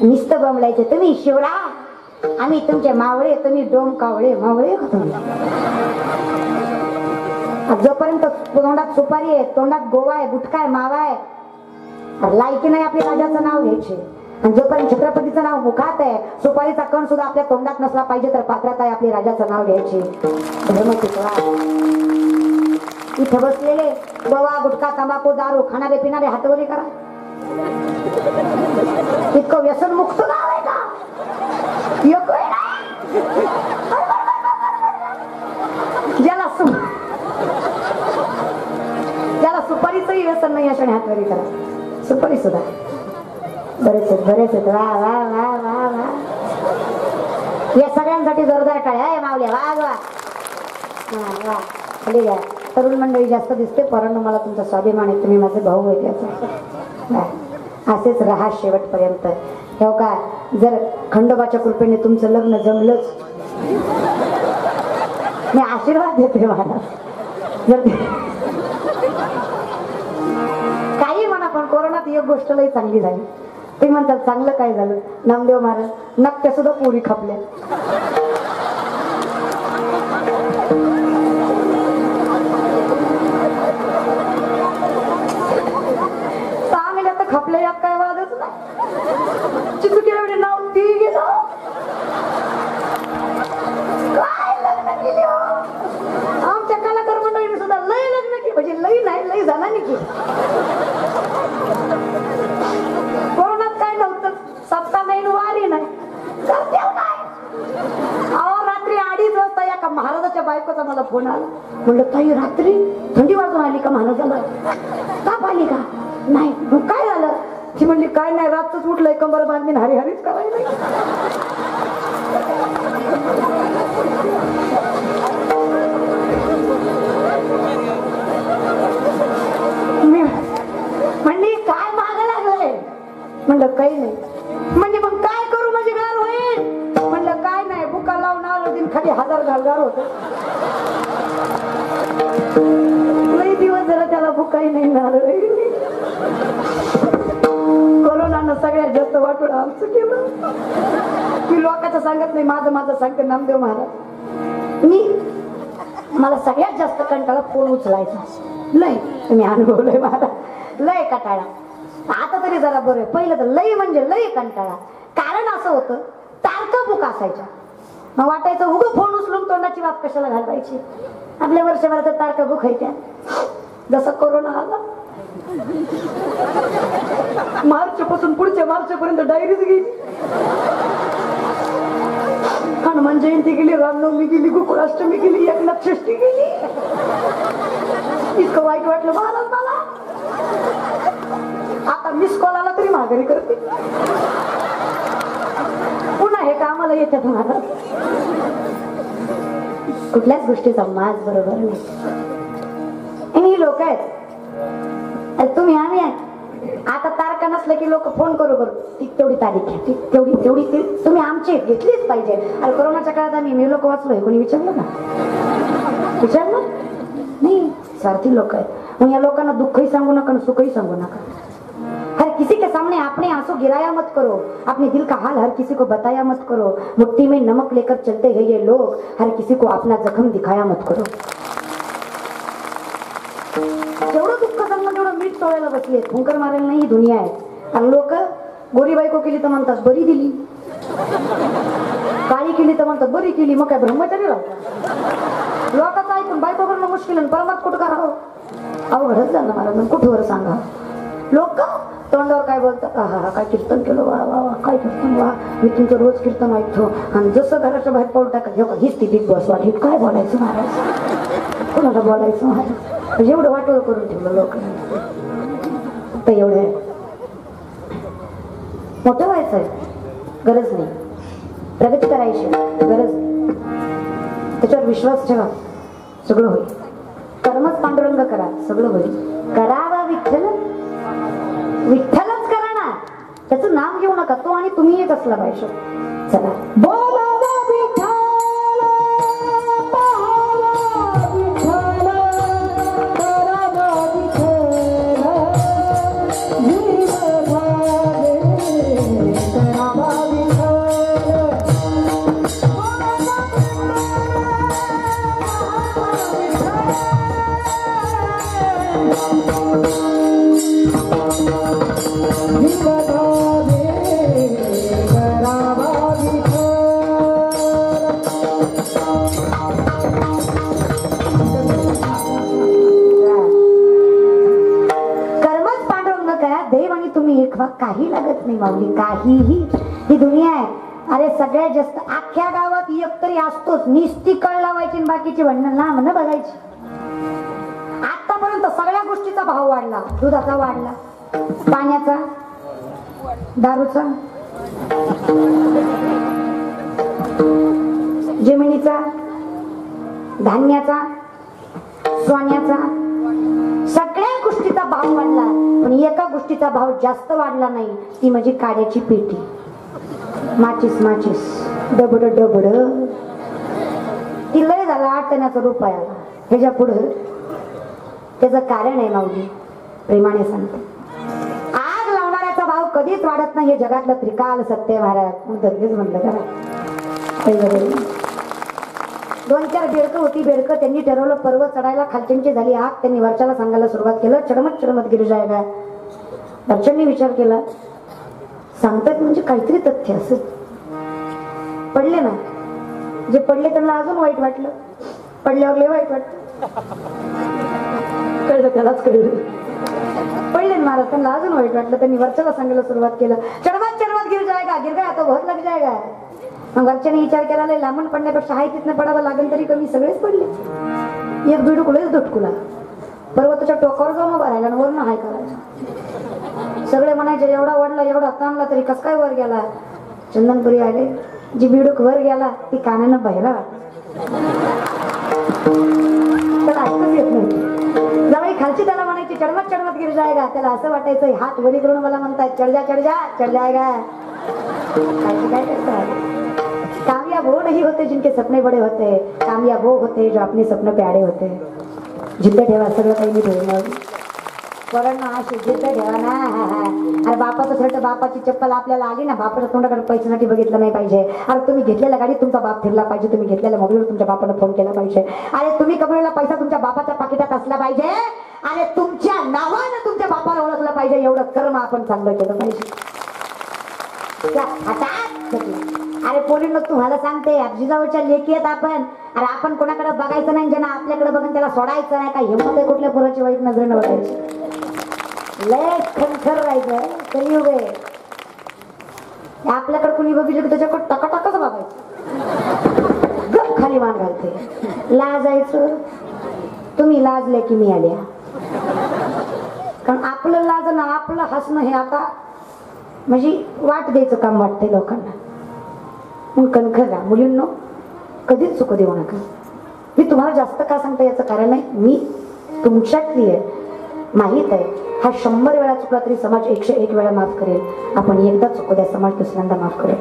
निस्त बमलायचे. तुम्ही शिवरा, आम्ही तुमचे मावळे, तुम्ही डोम कावळे. मावळे का तुम्ही? जोपर्यंत तोंडात सुपारी आहे, तोंडात गोवा आहे, गुटखा आहे, मावा आहे, लायकी नाही आपल्या राजाचं नाव घ्यायचे. आणि जोपर्यंत छत्रपतीचं नाव मुखात आहे, सुपारीचा कण सुद्धा आपल्या तोंडात नसला पाहिजे तर पात्रात आहे आपली राजाचं नाव घ्यायचे. धर्म टिकवा. इथं बसलेले गोवा, गुटखा, तंबाखू, दारू खाणारे पिणारे हातवरी करा. इतकं व्यसन मुक्त नाव आहे का? ज्याला सुपारीचंही व्यसन नाही अशा हात वरी करा सुपारी सुद्धा बरेच आहेत वा वा वा वा वा या सगळ्यांसाठी जोरदार टाळ्या मावल्या वा वा वा खाली घ्या तरुण मंडळी जास्त दिसते परंतु मला तुमचा स्वाभिमान आहे तुम्ही माझे भाऊ आहे त्याचा असेच राहा शेवटपर्यंत हो का जर खंडोबाच्या कृपेने तुमचं लग्न जमलंच मी आशीर्वाद देते मला जर काही म्हणा पण कोरोनात एक गोष्ट लई चांगली झाली ते म्हणतात चांगलं काय झालं नामदेव महाराज नक्त्या सुद्धा पोरी खपल्या चांगल्या तर खपल्या यात काय वादच नाही चिचुकी एवढे नाव ती गेलं काय लग्न केली आमच्या कलाकार मंडळीने सुद्धा लय लग्न केली म्हणजे लई नाही लई जणांनी केली कोरोनात काय नव्हतं सप्ताह नाही वारी नाही अहो रात्री 2:30 वाजता या का महाराजाच्या बायकोचा मला फोन आला म्हणलं ताई रात्री थंडी वाजून आली का महाराजाला ताप आली का नाही मग काय झालं ती म्हणली काय नाही रातच उठलंय कंबर बांधून हरिहरीच करायला म्हणली काय माग लागलंय म्हणलं काही नाही म्हणजे मग काय करू माझी गार होईल म्हणलं काय नाही बुका लावून आलो दिन खाली 1000 घालगार होत लई दिवस झाला त्याला बुकाही नाही मिळालं कोरोनानं सगळ्यात जास्त वाटून आमचं केलं मी लोकांचं सांगत नाही माझं सांगते नामदेव महाराज मला सगळ्यात जास्त कंटाळा फोन उचलायचा लय तुम्ही अनुभवलंय महाराज लय कंटाळा आता तरी जरा बरं पहिलं तर लई म्हणजे लई कंटाळा कारण असं होतं तारका बुक असायच्या मग वाटायचं उगं फोन उचलून तोंडाची वाट कशाला घालवायची आपल्या वर्षभराच्या तारका बुक आहे त्या जसा कोरोना आला मार्च पासून पुढच्या मार्च पर्यंत डायरीच गेली हनुमान जयंती गेली रामनवमी गेली गोकुळाष्टमी गेली एकनाथषष्ठी गेली इतकं वाईट वाटलं महाराज मला आता मिस कॉल आला तरी माघारी करते पुन्हा हे कामाला येतात महाराज कुठल्याच गोष्टीचा माज बरोबर नाही लोक आहेत तुम्ही आम्ही आहे आता तारखा नसलं की लोक फोन करू तेवढी तारीख घ्या तेवढी तुम्ही आमची घेतलीच पाहिजे अरे कोरोनाच्या काळात आम्ही मी लोक वाचलोय कोणी विचारलं ना विचारलं नाही स्वार्थी लोक आहेत मग या लोकांना दुःखही सांगू नका सुखही सांगू नका हर किसी के सामने आपने आंसू गिराया मत करो अपने दिल का हाल हर किसी को बताया मत करो मुट्ठी में नमक लेकर चलते हैं ये लोग हर किसी को अपना जख्म दिखाया मत करो जेवढं दुःख सांगणं तेवढं मीठ चोळायला बसले फुंकर मारायला नाही ही दुनिया आहे आणि लोक गोरी बायको केली तर म्हणतात बरी दिली काळी केली तर म्हणतात बरी केली मग काय ब्रह्मचारी राहतात लोकांचं ऐकून बायको करणं मुश्किल परमात कुठं करावं अवघडच झालं महाराज कुठवर सांगा लोक तोंडावर काय बोलतात हा काय कीर्तन केलं वा वा वा काय कीर्तन वा मी तुमचं रोज कीर्तन ऐकतो आणि जसं घराच्या बाहेर पाऊल टाकत घेऊ ही स्थितीत बस वाटली काय बोलायचं महाराज कोणाला बोलायचं महाराज एवढं वाटोळ करून ठेवलं लोकांनी तर एवढं मोठं व्हायचंय गरज नाही प्रगती करायची गरज नाही त्याच्यावर विश्वास ठेवा सगळं होईल कर्मच पांडुरंग करा सगळं होईल करावा विठ्ठल विठ्ठलच करा ना त्याचं नाम घेऊ नका तो आणि तुम्ही एक असला पाहिजे चला बोलावा विठ्ठल काही लागत नाही माऊली काहीही ही दुनिया आहे अरे सगळ्यात जास्त अख्ख्या गावात एक तरी असतोच निस्ती कळ लावायची बाकीची भांडणं लांब न बघायची आतापर्यंत श्रीमंत सगळ्या गोष्टीचा भाव वाढला. दुधाचा वाढला, पाण्याचा, दारूचा, जमिनीचा, धान्याचा, सोन्याचा, सगळ्या गोष्टीचा भाव वाढला. पण एका गोष्टीचा भाव जास्त वाढला नाही, ती म्हणजे काड्याची पेटी. माचीस माचीस डबड डबड ती लय झाला 8 आण्याचा रुपयाला. ह्याच्या पुढं त्याचं कारण आहे माऊली, प्रेमाने सांगते. आग लावणाऱ्याचा भाव कधीच वाढत नाही, हे जगातलं त्रिकाल सत्य महाराज. दगेच म्हणलं करा. 2-4 बेडकं होती. बेडकं त्यांनी ठरवलं पर्वत चढायला. खालच्यांची झाली आग. त्यांनी वरच्याला सांगायला सुरुवात केलं, चढमत चढमत गिर जायगा. वरच्यांनी विचार केला, सांगतात म्हणजे काहीतरी तथ्य असेल. पडले ना, जे पडले त्यांना अजून वाईट वाटलं. पडल्यावर लय वाईट वाटलं. कळलं त्यालाच कळलं. पडले महाराज, त्यांना अजून वाईट वाटलं. त्यांनी वरच्याला सांगायला सुरुवात केलं, चढमत चढमत गिर जायगा. गिर गया तो बहुत लग जायगा. मग वरच्याने विचार केला, लय लांबून पडण्यापेक्षा हाय तिथनं पडावं लागेल तरी कमी. सगळेच पडले. एक बिडकुलेच दुटकुला. पर्वताच्या टोकावर जाऊन उभा राहिला, वरून हाय करायचं. सगळे म्हणायचे एवढा वडला एवढा ताणला तरी कस काय वर गेला. चंदनपुरी आले, जी बिडूक वर गेला ती कानानं बहिरा त्याला ऐकूच येत नाही. जवळ खालची त्याला म्हणायची चढमत चढमत गिर जायगा. त्याला असं वाटायचं हात वरी करून मला म्हणतायत चढ जा चढ जा चढ जायगा. काय करतात. कामयाब वो नहीं होते जिनके सपने बड़े होते, कामयाब वो होते जो अपने सपने प्यारे होते. जिद्द ठेवा, सगळं काही मी ठेवणार. वरण अशी जिद्द ठेवा ना. अरे बापाचं शर्ट बापाची चप्पल आपल्याला आली ना, बापाच्या तोंडाकडे पैशासाठी बघितलं नाही पाहिजे. अरे तुम्ही घेतलेल्या गाडीत तुमचा बाप फिरला पाहिजे. तुम्ही घेतलेल्या मोबाईलवर तुमच्या बापाला फोन केला पाहिजे. अरे तुम्ही कमवलेला पैसा तुमच्या बापाच्या पाकिटात असला पाहिजे. अरे तुमच्या नावानं तुमच्या बापाला ओळखलं पाहिजे. एवढं कर्म आपण चांगलं केलं पाहिजे. अरे पोरींनो तुम्हाला सांगते, जिजाऊच्या लेखी आहेत आपण. अरे आपण कोणाकडे बघायचं नाही, ज्यांना आपल्याकडे बघून त्याला सोडायचं नाही. काय हिंमत आहे कुठल्या पोराची वाईट नजरेनं बघायची. लय खंखर राहायचं. कलियुग आहे. आपल्याकडे कुणी बघितलं की त्याच्याकडे टकाटकच बघायचं. गप खाली मान घालते. लाजायचं. तुम्ही लाजले की मी आल्या. कारण आपलं लाजणं आपलं हसणं हे आता म्हणजे वाट द्यायचं काम वाटतंय लोकांना. मग कणखर राहा मुलींनो, कधीच चुक देऊ नका. मी तुम्हाला जास्त का सांगते याचं कारण आहे, मी तुमच्यातली आहे, माहित आहे. हा 100 वेळा चुकला तरी समाज 101 वेळा माफ करेल. आपण एकदा चुकू द्या, समाज दुसऱ्यांदा माफ करेल.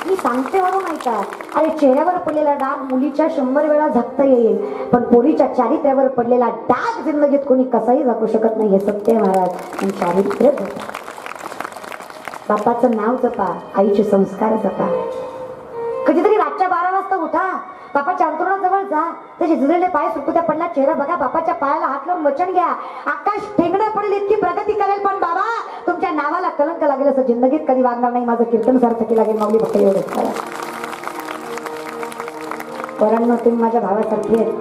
मी सांगते म्हणून ऐका. अरे चेहऱ्यावर पडलेला डाग मुलीच्या 100 वेळा झाकता येईल, पण पोरीच्या चारित्र्यावर पडलेला डाग जिंदगीत कोणी कसाही झाकू शकत नाही. हे सत्य महाराज. पण चारित्र्य जपा, बापाचं नाव जपा, आईचे संस्कार जपा. कधीतरी रातच्या 12 वाजता उठा, बापाच्या अंतरुणाजवळ जा. त्याचे झुजलेले पाय सुरकुत्या पडला चेहरा बघा, बापाच्या पायाला हात लावून वचन घ्या. आकाश ठेंगणं पडेल इतकी प्रगती करेल, पण बाबा तुमच्या नावाला कलंक लागेल असं जिंदगीत कधी वागणार नाही. माझं कीर्तन सार्थकी लागेल. माऊली फक्त एवढंच करा. पोरांनो तुम्ही माझ्या भावासारखी आहेत.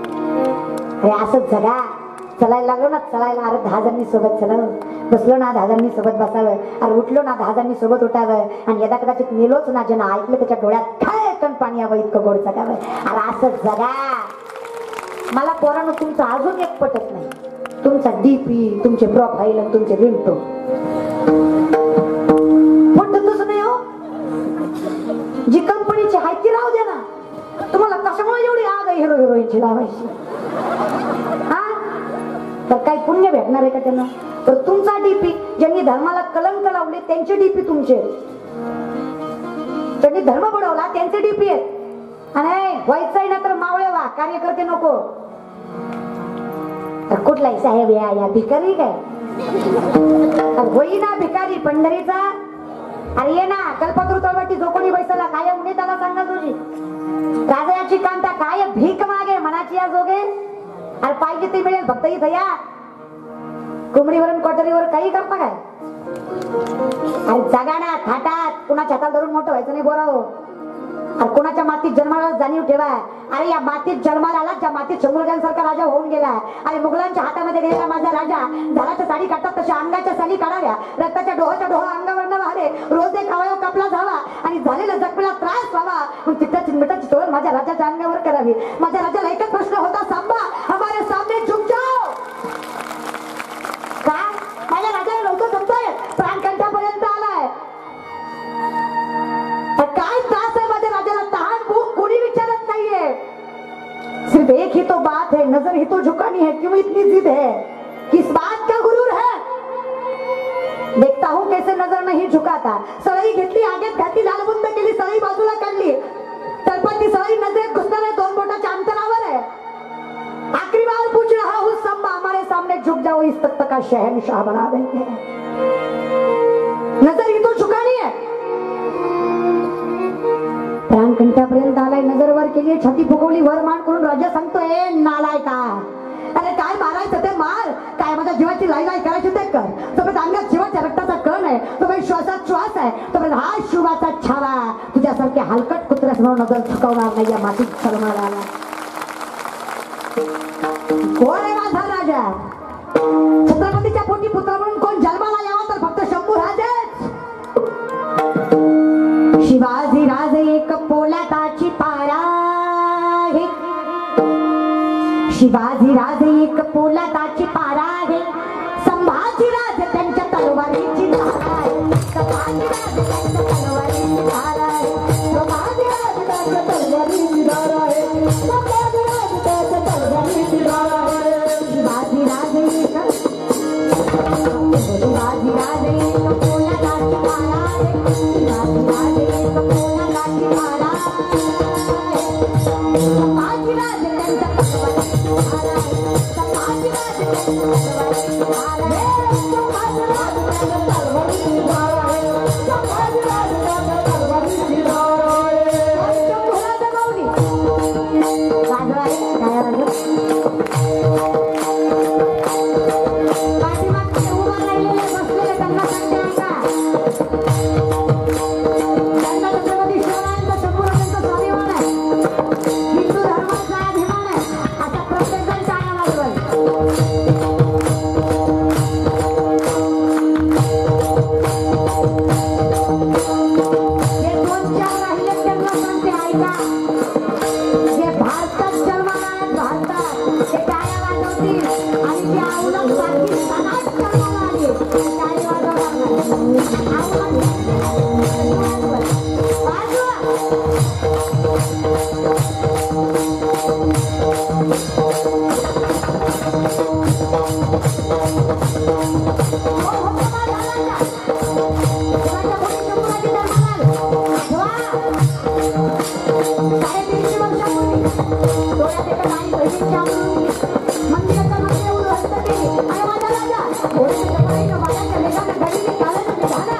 हे असंच जगा. चलायला लागलो ना चलायला, अरे 10 जणांनी सोबत चलावं. बसलो ना 10 जणांनी सोबत बसावं. अरे उठलो ना 10 जणांनी सोबत उठावं. आणि यदा कदाचित नेलोच ना, ज्यांना ऐकलं त्याच्या डोळ्यात काय पाणी यावं इतकं गोड जगावं. अरे असंच जगा. मला पोरांनो तुमचं अजून एक पटत नाही. तुमचा डीपी, तुमचे प्रोफाईल आणि तुमचे रिंगटोन पटतच नाही हो. जी कंपनीची आहे ती राहू द्या ना. तुम्हाला कशामुळे एवढी आग आहे हिरो हिरोईनची लावायची? हा तर काही पुण्य भेटणार आहे का त्यांना? तर तुमचा डीपी, ज्यांनी धर्माला कलंक लावले त्यांचे डीपी तुमचे, ज्यांनी धर्म बुडवला त्यांचे डीपी आहेत. आणि व्हायचंय ना तर मावळे वा, कार्यकर्ते नको. कुठलाही साहेब या भिकारी काय होई ना भिकारी पंढरीचा. अरे ये ना कल्पतरू तळवटी जो कोणी बैसला काय मुने त्याला सांगा तुझी राजाची कांता काय भीक मागे मनाची या जोगे. अरे पाहिजे ते मिळेल फक्त इथं या. कोंबडीवरून कटोरीवर काही करता काय? अरे जगा ना थाटात. कुणाच्या हातात धरून मोठं व्हायचं नाही बोराव. अरे कोणाच्या मातीत जन्माला जाणीव ठेवा. अरे या मातीत जन्माला आला ज्या मातीत शंभूराजांसारखा राजा होऊन गेला. अरे मुघलांच्या हातामध्ये गेलेला माझा राजा. झाडाच्या साडी काढतात तशा अंगाच्या साली काढाव्या. रक्ताच्या डोहाच्या डोहा अंगावरनं वाहरे. रोज एक खावायला कापला जावा आणि झालेला जखमेला त्रास व्हावा. मग तिथं चिंबटाची तोड माझ्या राजाच्या अंगावर करावी. माझ्या राजाला एकच प्रश्न होता, सांबा हमारे हमारे सामने झुक जाओ. काय माझ्या राजाला लवकर जमतोय, प्राण कंठापर्यंत आलाय. काय त्रास है माझ्या राजाला, तहान भूक कोणी विचारत नाहीये. सिर्फ एक ही तो बात है, नजर ही तो झुकानी है. क्यों इतनी जिद है, किस बात का गुरूर है. देखता हूं कैसे नजर नहीं झुकाता. सळई घेतली, आगेत घातली, लालबुंद केली, सळई बाजूला काढली. तळपती सळई नजरेत घुसणार आहे, 2 बोटाच्या अंतरावर आहे. आखिरी बार पूछ रहा हूं, सब हमारे सामने झुक जाओ, इस तख्त का शहंशाह बना देंगे. नजर ही तो झुकानी है. प्राण कंठापर्यंत आलाय, नजर वर केली, छाती फुगवली, वर मान करून राजा सांगतोय, नालायका, अरे काय मारायचं ते मार, काय माझ्या जीवाची लाई लाई करायची ते कर. तोपर्यंत अंगात जीवाच्या रक्ताचा कण आहे, तोपर्यंत श्वासात श्वास आहे, तोपर्यंत हा शिवाचा छावा. तुझ्यासारखे हलकट कुत्र्यासमोर नजर झुकवणार नाही, या मातीत सरमाळाला. कोण आहे माझा राजा. छत्रपतीच्या पोटी पुत्र म्हणून कोण जन्माला यावा तर फक्त शंभू राजेच. शिवाजी राजे एक पोलादाची पारा आहे. शिवाजी राजे एक पोलादाची पारा आहे. संभाजी राजे त्यांच्या तलवारीची धार आहे. संभाजी राजे त्यांच्या तलवारीची धार आहे. संभाजी राजे त्यांच्या तलवारीची धार आहे. संभाजी राजे त्यांच्या तलवारीची धार आहे. शिवाजी राजे एक शिवाजी राजे एक पोलादाची पारा आहे. शिवाजी राजे एक पोलादाची पारा आहे. संभाजी राजे त्यांच्या तलवारीची धार आहे. संभाजी राजे त्यांच्या तलवारीची धार आहे. संभाजी राजे त्यांच्या तलवारीची धार आहे. संभाजी राजे त्यांच्या तलवारीची धार आहे. शंभूराजा गौरी राजा आहे काय राजा. पाठीमागचे उभा राहिलेले बसलेले त्यांना सांगते ऐका. त्यांना छत्रपती शिवरायांचा शंभूराजांचा स्वाभिमान आहे, हिंदू धर्माचा अभिमान आहे, असा प्रत्येक जण टाळ्या वाजवेल. जे 2-4 राहिले त्यांना सांगते ऐका. जे भारतात जन्माला आहेत, भारतात ते टाळ्या वाजवतील आणि जे अवलंब पाकिस्तानात जन्माला आली ते टाळी वाजवणार नाही. मंदिराच्या मध्ये उद्ध्वस्त केली आणि माझा राजा घोड्याच्या चपळाईनं वाड्याच्या वेगानं घडीने चालत निघाला.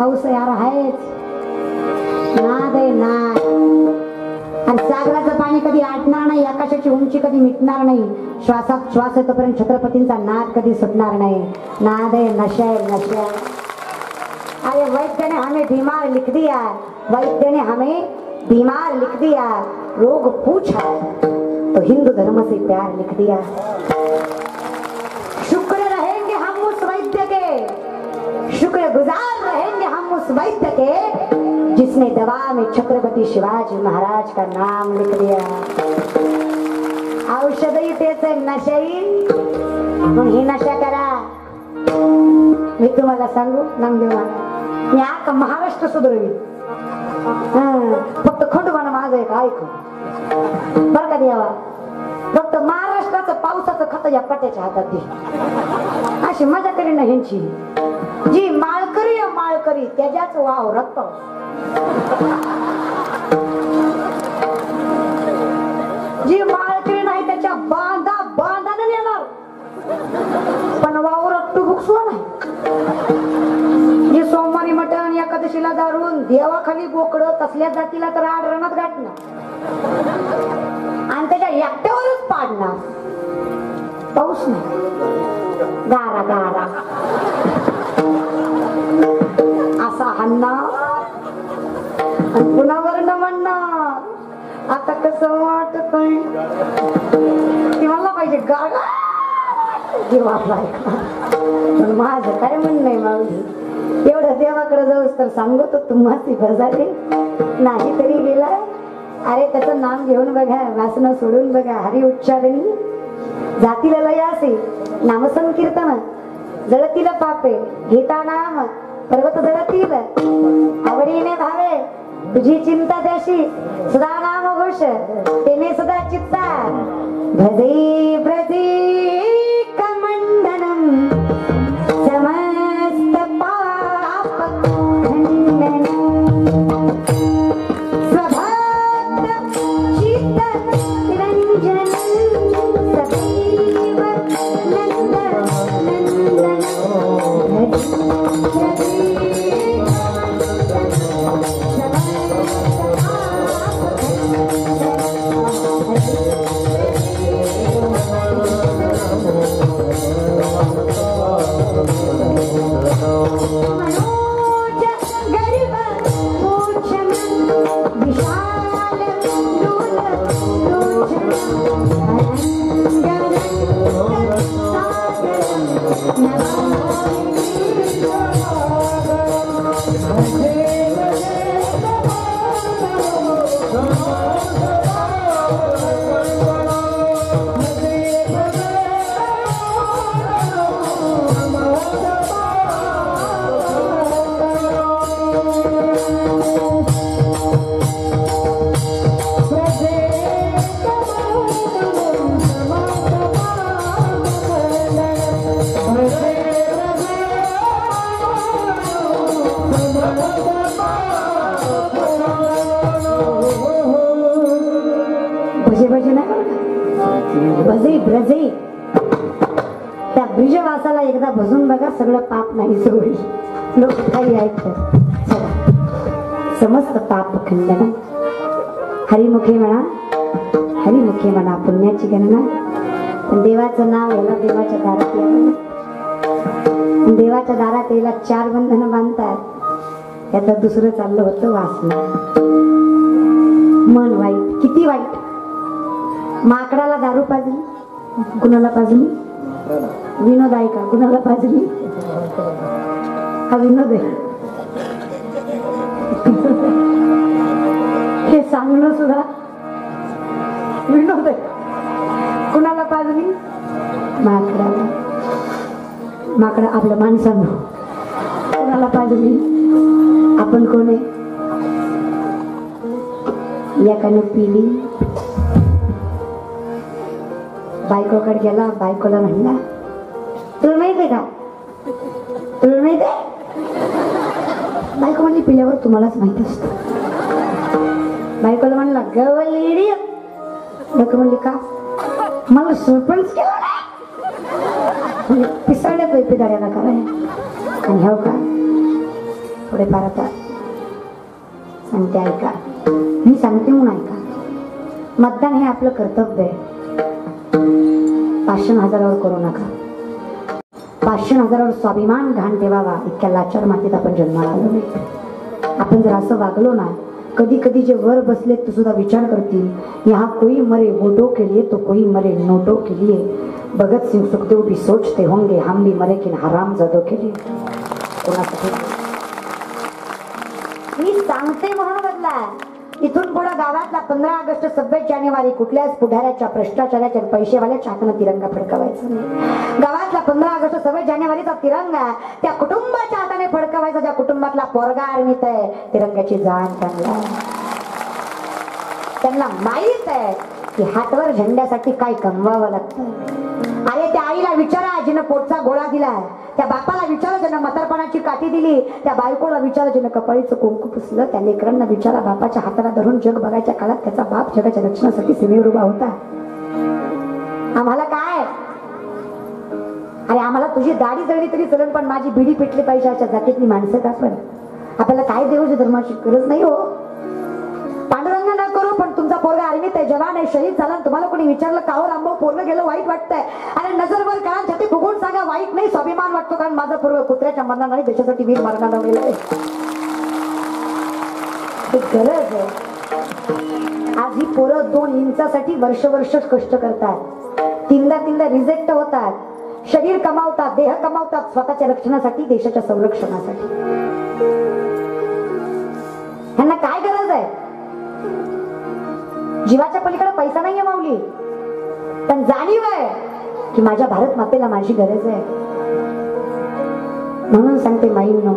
हौस यार आहेच. नाद आहे नाद. आणि सागराचं पाणी कधी आटणार नाही, आकाशाची उंची कधी मिटणार नाही, श्वासात श्वास येतोपर्यंत छत्रपतींचा नाद कधी सुटणार नाही. नाद आहे, नशा आहे, नशा आहे. अरे वैद्य ने हमें बीमार लिख दिया, वैद्य ने हमें बीमार लिख दिया, रोग पूछा तो हिंदू धर्म से प्यार लिख दिया. शुक्र रहेंगे हम उस वैद्य के, शुक्र गुजार रहेंगे हम उस वैद्य के, जिसने दवा में छत्रपति शिवाजी महाराज का नाम लिख दिया. औषधही तेच आहे, नशाही. मग ही नशा करा. मी तुम्हाला सांगू नामदेव, मी आका महाराष्ट्र सुधरवी. फक्त खंडोबानं माझं एक ऐक बर का देवा. फक्त महाराष्ट्राचं पावसाचं खत या पट्याच्या हातात दे. अशी मजा करी ना ह्यांची. जी माळकरी आहे माळकरी, त्याच्याच वाव रक्त. जी माळकरी नाही त्याच्या बांधा बांधाने येणार, पण वावरात टुबुक सुद्धा नाही. जे सोमवारी मटण एकादशीला दारून देवाखाली बोकड तसल्या जातीला तर आडरणात गाठणार आणि त्याच्या एकट्यावरच पाडणार. पाऊस नाही, गारा गारा असा हन्नार आणि कुणावर न म्हणणार. आता कसं वाटत मला पाहिजे गागा देवाला. माझं काय म्हणणं आहे माऊली, एवढं देवाकडे जाऊस तर सांगतो तुम्हाला बजारे नाही तरी गेलाय. अरे त्याचं नाम घेऊन बघा, वासना सोडून बघा. हरी उच्चारणी जातीला लय असे, नामसंकीर्तन जळतील पापे, घेता नाम पर्वत जळतील, आवडीने भावे तुझी चिंता त्याशी, सदा नाम घोष तेने सदा चित्ता, भजे ब्रजे कमंडनम समस्त पाप खंडन, स्वभक्त चित्त निरंजन सदैव नंद नंदन, भजे ब्रजे. त्या ब्रिजवासाला एकदा भजून बघा, सगळं पाप नाही होईल. लोक काही ऐकतात. समस्त पाप खंडन. हरिमुखे म्हणा, हरिमुखे म्हणा पुण्याची गणना. पण देवाचं नाव याला देवाच्या दारात यावं. देवाच्या दारात याला 4 बंधनं बांधतात. त्याचं दुसरं चाललं होतं वासना. मन वाईट, किती वाईट. माकडाला दारू पाजली, कुणाला पाजली? विनोद आहे का? कुणाला पाजली? हा विनोद आहे. हे सांगणं सुद्धा विनोद आहे. कुणाला पाजली? माकडाला. माकडा आपल्या माणसांना. कुणाला पाजली? आपण कोण आहे? एकाने पिली, बायकोकडे गेला, बायकोला म्हणला तुला माहिती का, तुला माहिती? बायको म्हणली पिल्यावर तुम्हालाच माहिती असत. बायकोला म्हणला गवली. बायको म्हणली का? मला सरपंच केला पिसाळ्यात पिदाड्याला कराय. आणि हो का पुढे फार आता सांगते ऐका, मी सांगते म्हणून ऐका. मतदान हे आपलं कर्तव्य आहे. 500,000वर करू नका. 500,000वर स्वाभिमान घाण ठेवावा. इतक्या लाचार मातीत आपण जन्माला आलो नाही. आपण जर असं वागलो ना, कधी कधी जे वर बसले ते सुद्धा विचार करतील, यहाँ कोई मरे वोटों के लिए तो कोई मरे नोटों के लिए. भगत सिंह सुखदेव भी सोचते होंगे हम भी मरे किन हरामजादों के लिए. कोणासाठी मी सांगते म्हणून बदला. इथून पुढे गावातला 15 ऑगस्ट 26 जानेवारी कुठल्याच पुढाऱ्याच्या, भ्रष्टाचाराच्या, पैसेवाल्याच्या हाताने तिरंगा फडकवायचा नाही. गावातला 15 ऑगस्ट 26 जानेवारीचा तिरंगा त्या कुटुंबाच्या हाताने फडकवायचा ज्या कुटुंबातला पोरगा आर्मीत आहे. तिरंग्याची जाण त्यांना माहित आहे की हातवर झेंड्यासाठी काय कमवावं लागतं. अरे त्या आईला विचारा जिनं पोटचा गोळा दिला, त्या बापाला विचारा ज्यानं म्हातारपणाची काठी दिली, त्या बायकोला विचारा जिनं कपाळीचं कुंकू पुसलं, त्या लेकरांना विचारा बापाच्या हाताला धरून जग बघायच्या काळात त्याचा बाप जगाच्या रक्षणासाठी सीमेवर उभा होता. आम्हाला काय, अरे आम्हाला तुझी दाढी जळली तरी चलन पण माझी बिडी पेटली पाहिजे अशा जातीतली माणसं का. पण आपल्याला काय देवाच्या धर्माची गरज नाही हो. पांडुरंग न करू पण तुमचा पोरगा आर्मीत आहे, जवान आहे, शहीद झाला. तुम्हाला कोणी विचारलं काहो रामभाऊ पोरगं गेलं वाईट वाटतंय. अरे नजरवर करा, छाती फुगून सांगा वाईट नाही, स्वाभिमान वाटतो. कारण माझा पोरगा कुत्र्याच्या मरणाला नाही, देशासाठी वीर मार्गाला गेला आहे. गरज आहे. आज ही पोरं 2 इंचासाठी वर्ष कष्ट करतात. तीनदा रिजेक्ट होतात. शरीर कमावतात, देह कमावतात, स्वतःच्या रक्षणासाठी, देशाच्या संरक्षणासाठी. ह्यांना काय गरज आहे. जीवाच्या पलीकडे पैसा नाहीये माऊली, पण जाणीव आहे की माझ्या भारत मातेला माझी गरज आहे. म्हणून सांगते माईंनो,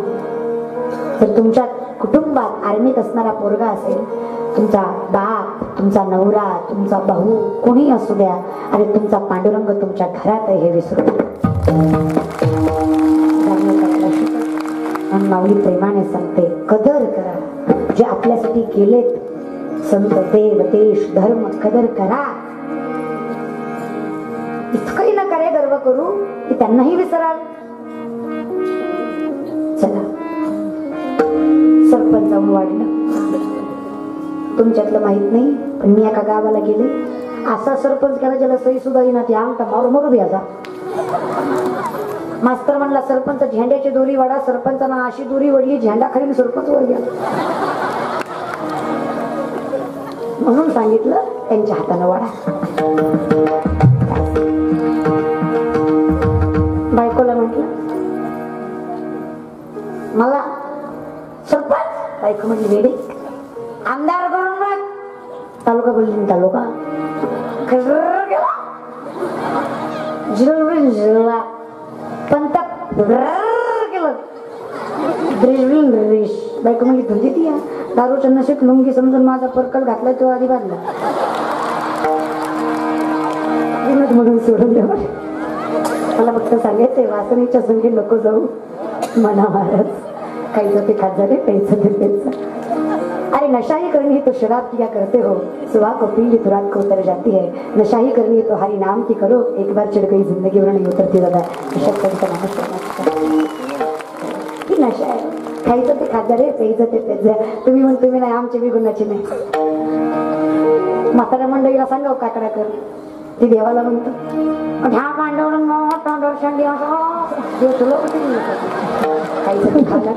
जर तुमच्या कुटुंबात आर्मीत असणारा पोरगा असेल, तुमचा बाप, तुमचा नवरा, तुमचा भाऊ कोणी असू द्या, आणि तुमचा पांडुरंग तुमच्या घरात आहे हे विसरू नका. माऊली प्रेमाने सांगते, कदर करा जे आपल्यासाठी केलेत. संत, देव, देश, धर्म कदर करा. इतकंही न करे गर्व करू की त्यांनाही विसराल. चला, सरपंच जाऊन वाढलं. तुमच्यातलं माहित नाही पण मी एका गावाला गेले, असा सरपंच केला ज्याला सही सुद्धा येईना. ती अंगठा मारू मारू द्यायचा. मास्तर म्हणला सरपंच झेंड्याची दोरी वाढा. सरपंचानं अशी दोरी वडली, झेंडा खाली सरपंच वर गेला. म्हणून सांगितलं त्यांच्या हातानं वाढा. बायकोला म्हटलं मला सरपंच. बायको म्हटली वेडे, आमदार करून बघ. तालुका बोलली, तालुका गेला जिल्हा पंत गेलं. बायको म्हणजे तुझी ती दारूच्या नशेत लुंगी समजून माझा परकल घातलाय तो आधी बांधला म्हणून सोडून द्या. मला फक्त सांगायचंय वासनीच्या संगी नको जाऊ मना महाराज. काहीच ते खात झाले, प्यायचं ते प्यायचं. अरे नशा ही करनी है तो शराब किया करते हो, सुबह को पी ली तो रात को उतर जाती है. नशा ही करनी है तो हरी नाम की करो, एक बार चढ़ गई जिंदगी वरना नहीं उतरती दादा. नशा आहे, खायचं ते खात रे, प्यायचं ते प्यायचं. तुम्ही म्हणून तुम्ही नाही, आमचे बी गुणाचे नाही. म्हाताऱ्या मंडळीला सांगा काकडा कर, ती देवाला म्हणतो ह्या पांडवरून दर्शन खायचं ते खाल्लं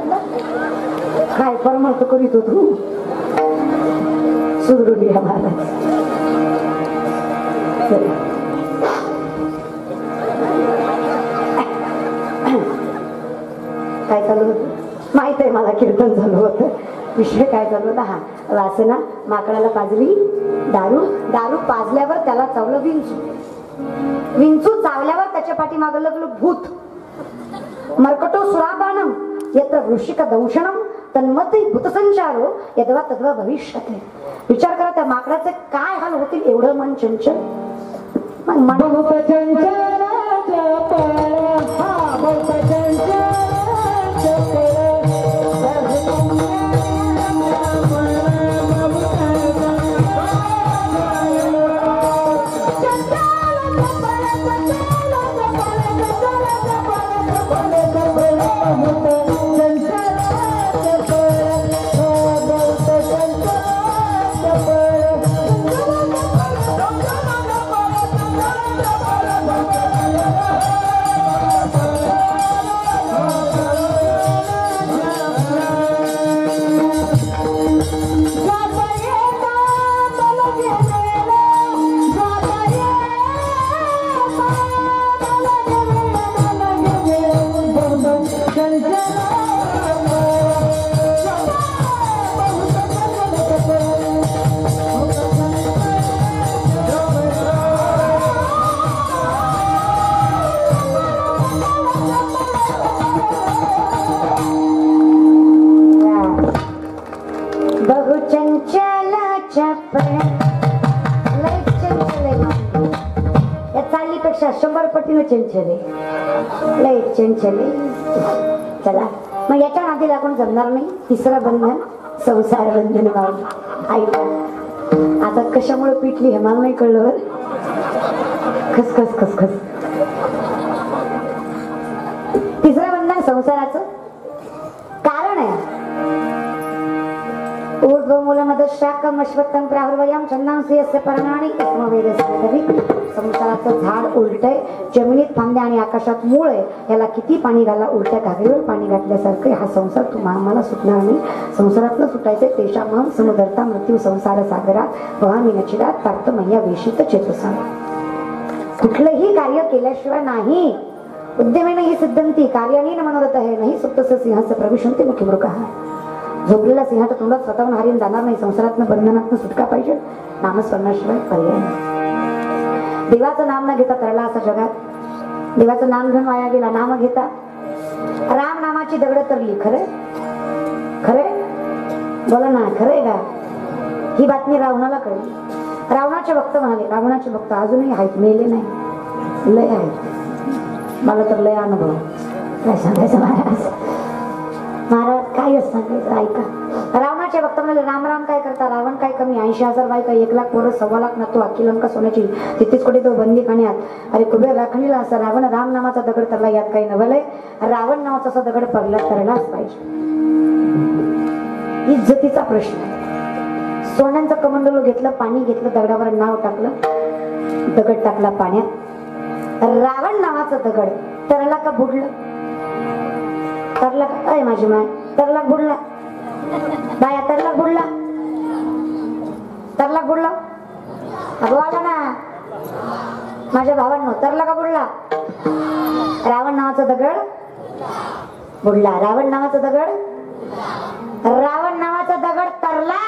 काय परमार्थ करीत हो तू. सुधरून घ्या महाराज. काय चालू होत माहित आहे मला, कीर्तन चालू होतं. विषय काय चालू होता, हा वासना माकडाला पाजली दारू. दारू पाजल्यावर त्याला चावलं विंचू. विंचू चावल्यावर त्याच्या पाठीमागं लागलं भूत. मर्कटो सुरापानम यत्र वृश्चिक दंशनम तन्मते भूतसंचारो यद्वा तद्वा भविष्यते. विचार करा त्या माकडाचे काय हाल होतील. एवढं मन चंचल. लय चंचल आहे. या चालीपेक्षा 100 पटीनं चंचल आहे. लय चंचल आहे. चला मग याच्या नादी लागून जमणार नाही. तिसरं बंधन संसार बंधन. माऊली ऐका आता कशामुळे पिटली हे मला नाही कळलं. खसखस खसखस. तिसरं बंधन संसाराचं कारण आहे. ऊर्ध्वमूलमधशाखम् अश्वत्थं प्राहुर्वयं छन्दांसि यस्य पर्णानि यस्मवेदस्य कवी. संसाराचं झाड उलटय. जमिनीत फांद्या आणि आकाशात मूळ आहे. याला किती पाणी घाला उलट्या घागरीवर पाणी घातल्यासारखं. हा संसार तुम्हाला मला सुटणार नाही. संसारातलं सुटायचे तेषामहं समुदरता मृत्यू संसार सागरात वहामी नचिरात पार्थ मय्या वेशित चेतसा. कुठलंही कार्य केल्याशिवाय नाही. उद्यमेन ही सिद्धंती कार्याने न मनोरथ आहे नाही. सुप्तस्य सिंहस्य प्रविशन्ति मुखी मृगः. झोपलेला सिंहाच्या तोंडात स्वतःहून हारीन जाणार नाही. संसारातनं बंधनातनं सुटका पाहिजे. नामस्मरणाशिवाय पर्याय नाही. देवाचं नाम न घेता तरला असं जगात. देवाचं नाम घेऊन वाया गेला. नाम घेता राम नामाची दगड तरली. खरे खरे बोला ना. खरे का ही बातमी रावणाला कळली. रावणाचे भक्त म्हणाले. रावणाचे भक्त अजूनही आहेत. मेले नाही. लय आहेत. मला तर लय अनुभव. काय सांगायचं महाराज. महाराज काय सांगायचं ऐका. रावणाचे भक्त म्हणाले राम राम काय करता. रावण काय कमी. 80,000 बायका 1,00,000 पोरं 1,25,000 नातू अख्खी लंका सोन्याची 33 कोटी तो बंदी खाण्यात. अरे कुबेर राखणीला असा रावण राम नामाचा दगड तरला यात काही नवलय. रावण नावाचा असा दगड पडला तरलाच पाहिजे. इज्जतीचा प्रश्न. सोन्यांचं कमंडलू घेतलं. पाणी घेतलं. दगडावर नाव टाकलं. दगड टाकला पाण्यात. रावण नावाचं दगड तरला का बुडलं. तरला काय माझी माय. तरला बुडला. बाया तरला बुडला. तरला बुडला. अगो आला ना माझ्या भावांनो. तरला का बुडला. रावण नावाचा दगड बुडला. रावण नावाचा दगड. रावण नावाचा दगड तरला.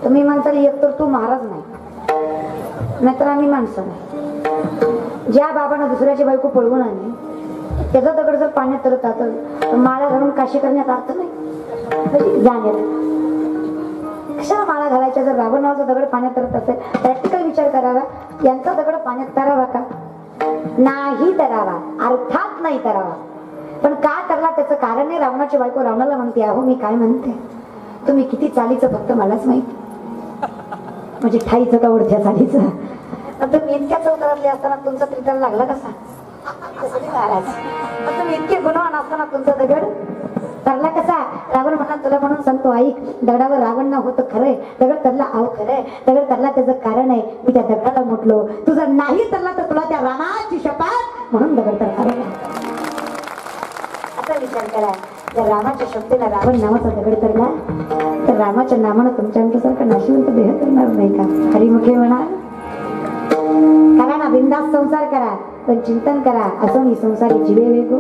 तुम्ही म्हणताल एकतर तू महाराज नाही नाहीतर आम्ही माणसं नाही. ज्या बाबांना दुसऱ्याची बायको पळवून आणली त्याचा दगड जर पाण्यात तरत तर माळा घालून काशी करण्यात अर्थ नाही. जाण्यात कशाला माळा घालायच्या. जर रावण नावाचा दगड पाण्यात तरत असेल प्रॅक्टिकल विचार करावा. यांचा दगड पाण्यात तरावा का. नाही तरावा. अर्थात नाही तरावा. पण का तरला त्याचं कारण नाही. रावणाची बायको रावणाला म्हणते अहो मी काय म्हणते तुम्ही किती चालीचं फक्त मलाच माहिती. म्हणजे ठाईचं का उडत्या चालीचं. तुम्ही इतक्या चौतरातले असताना तुमचा त्रिताल लागला कसा. तुम्ही इतके गुणवान असताना तुमचा दगड तरला कसा. रावण म्हणा तुला म्हणून सांगतो ऐक. दगडावर रावण नाव होतं खरंय. दगड तरला आहो खरंय. दगड तरला त्याचं कारण आहे. मी त्या दगडाला म्हटलो तू जर नाही तरला तर तुला त्या रामाची शपथ म्हणून दगड तरला. असा विचार करा. त्या रामाच्या शब्दाला रावण नावाचा दगड तरला तर रामाच्या नामानं तुमच्या आमच्यासारखं नाशिवंत देह करणार नाही का. हरिमुखे म्हणा. करा ना बिंदास संसार करा पण चिंतन करा. असं मी संसारी जीवे वेगो.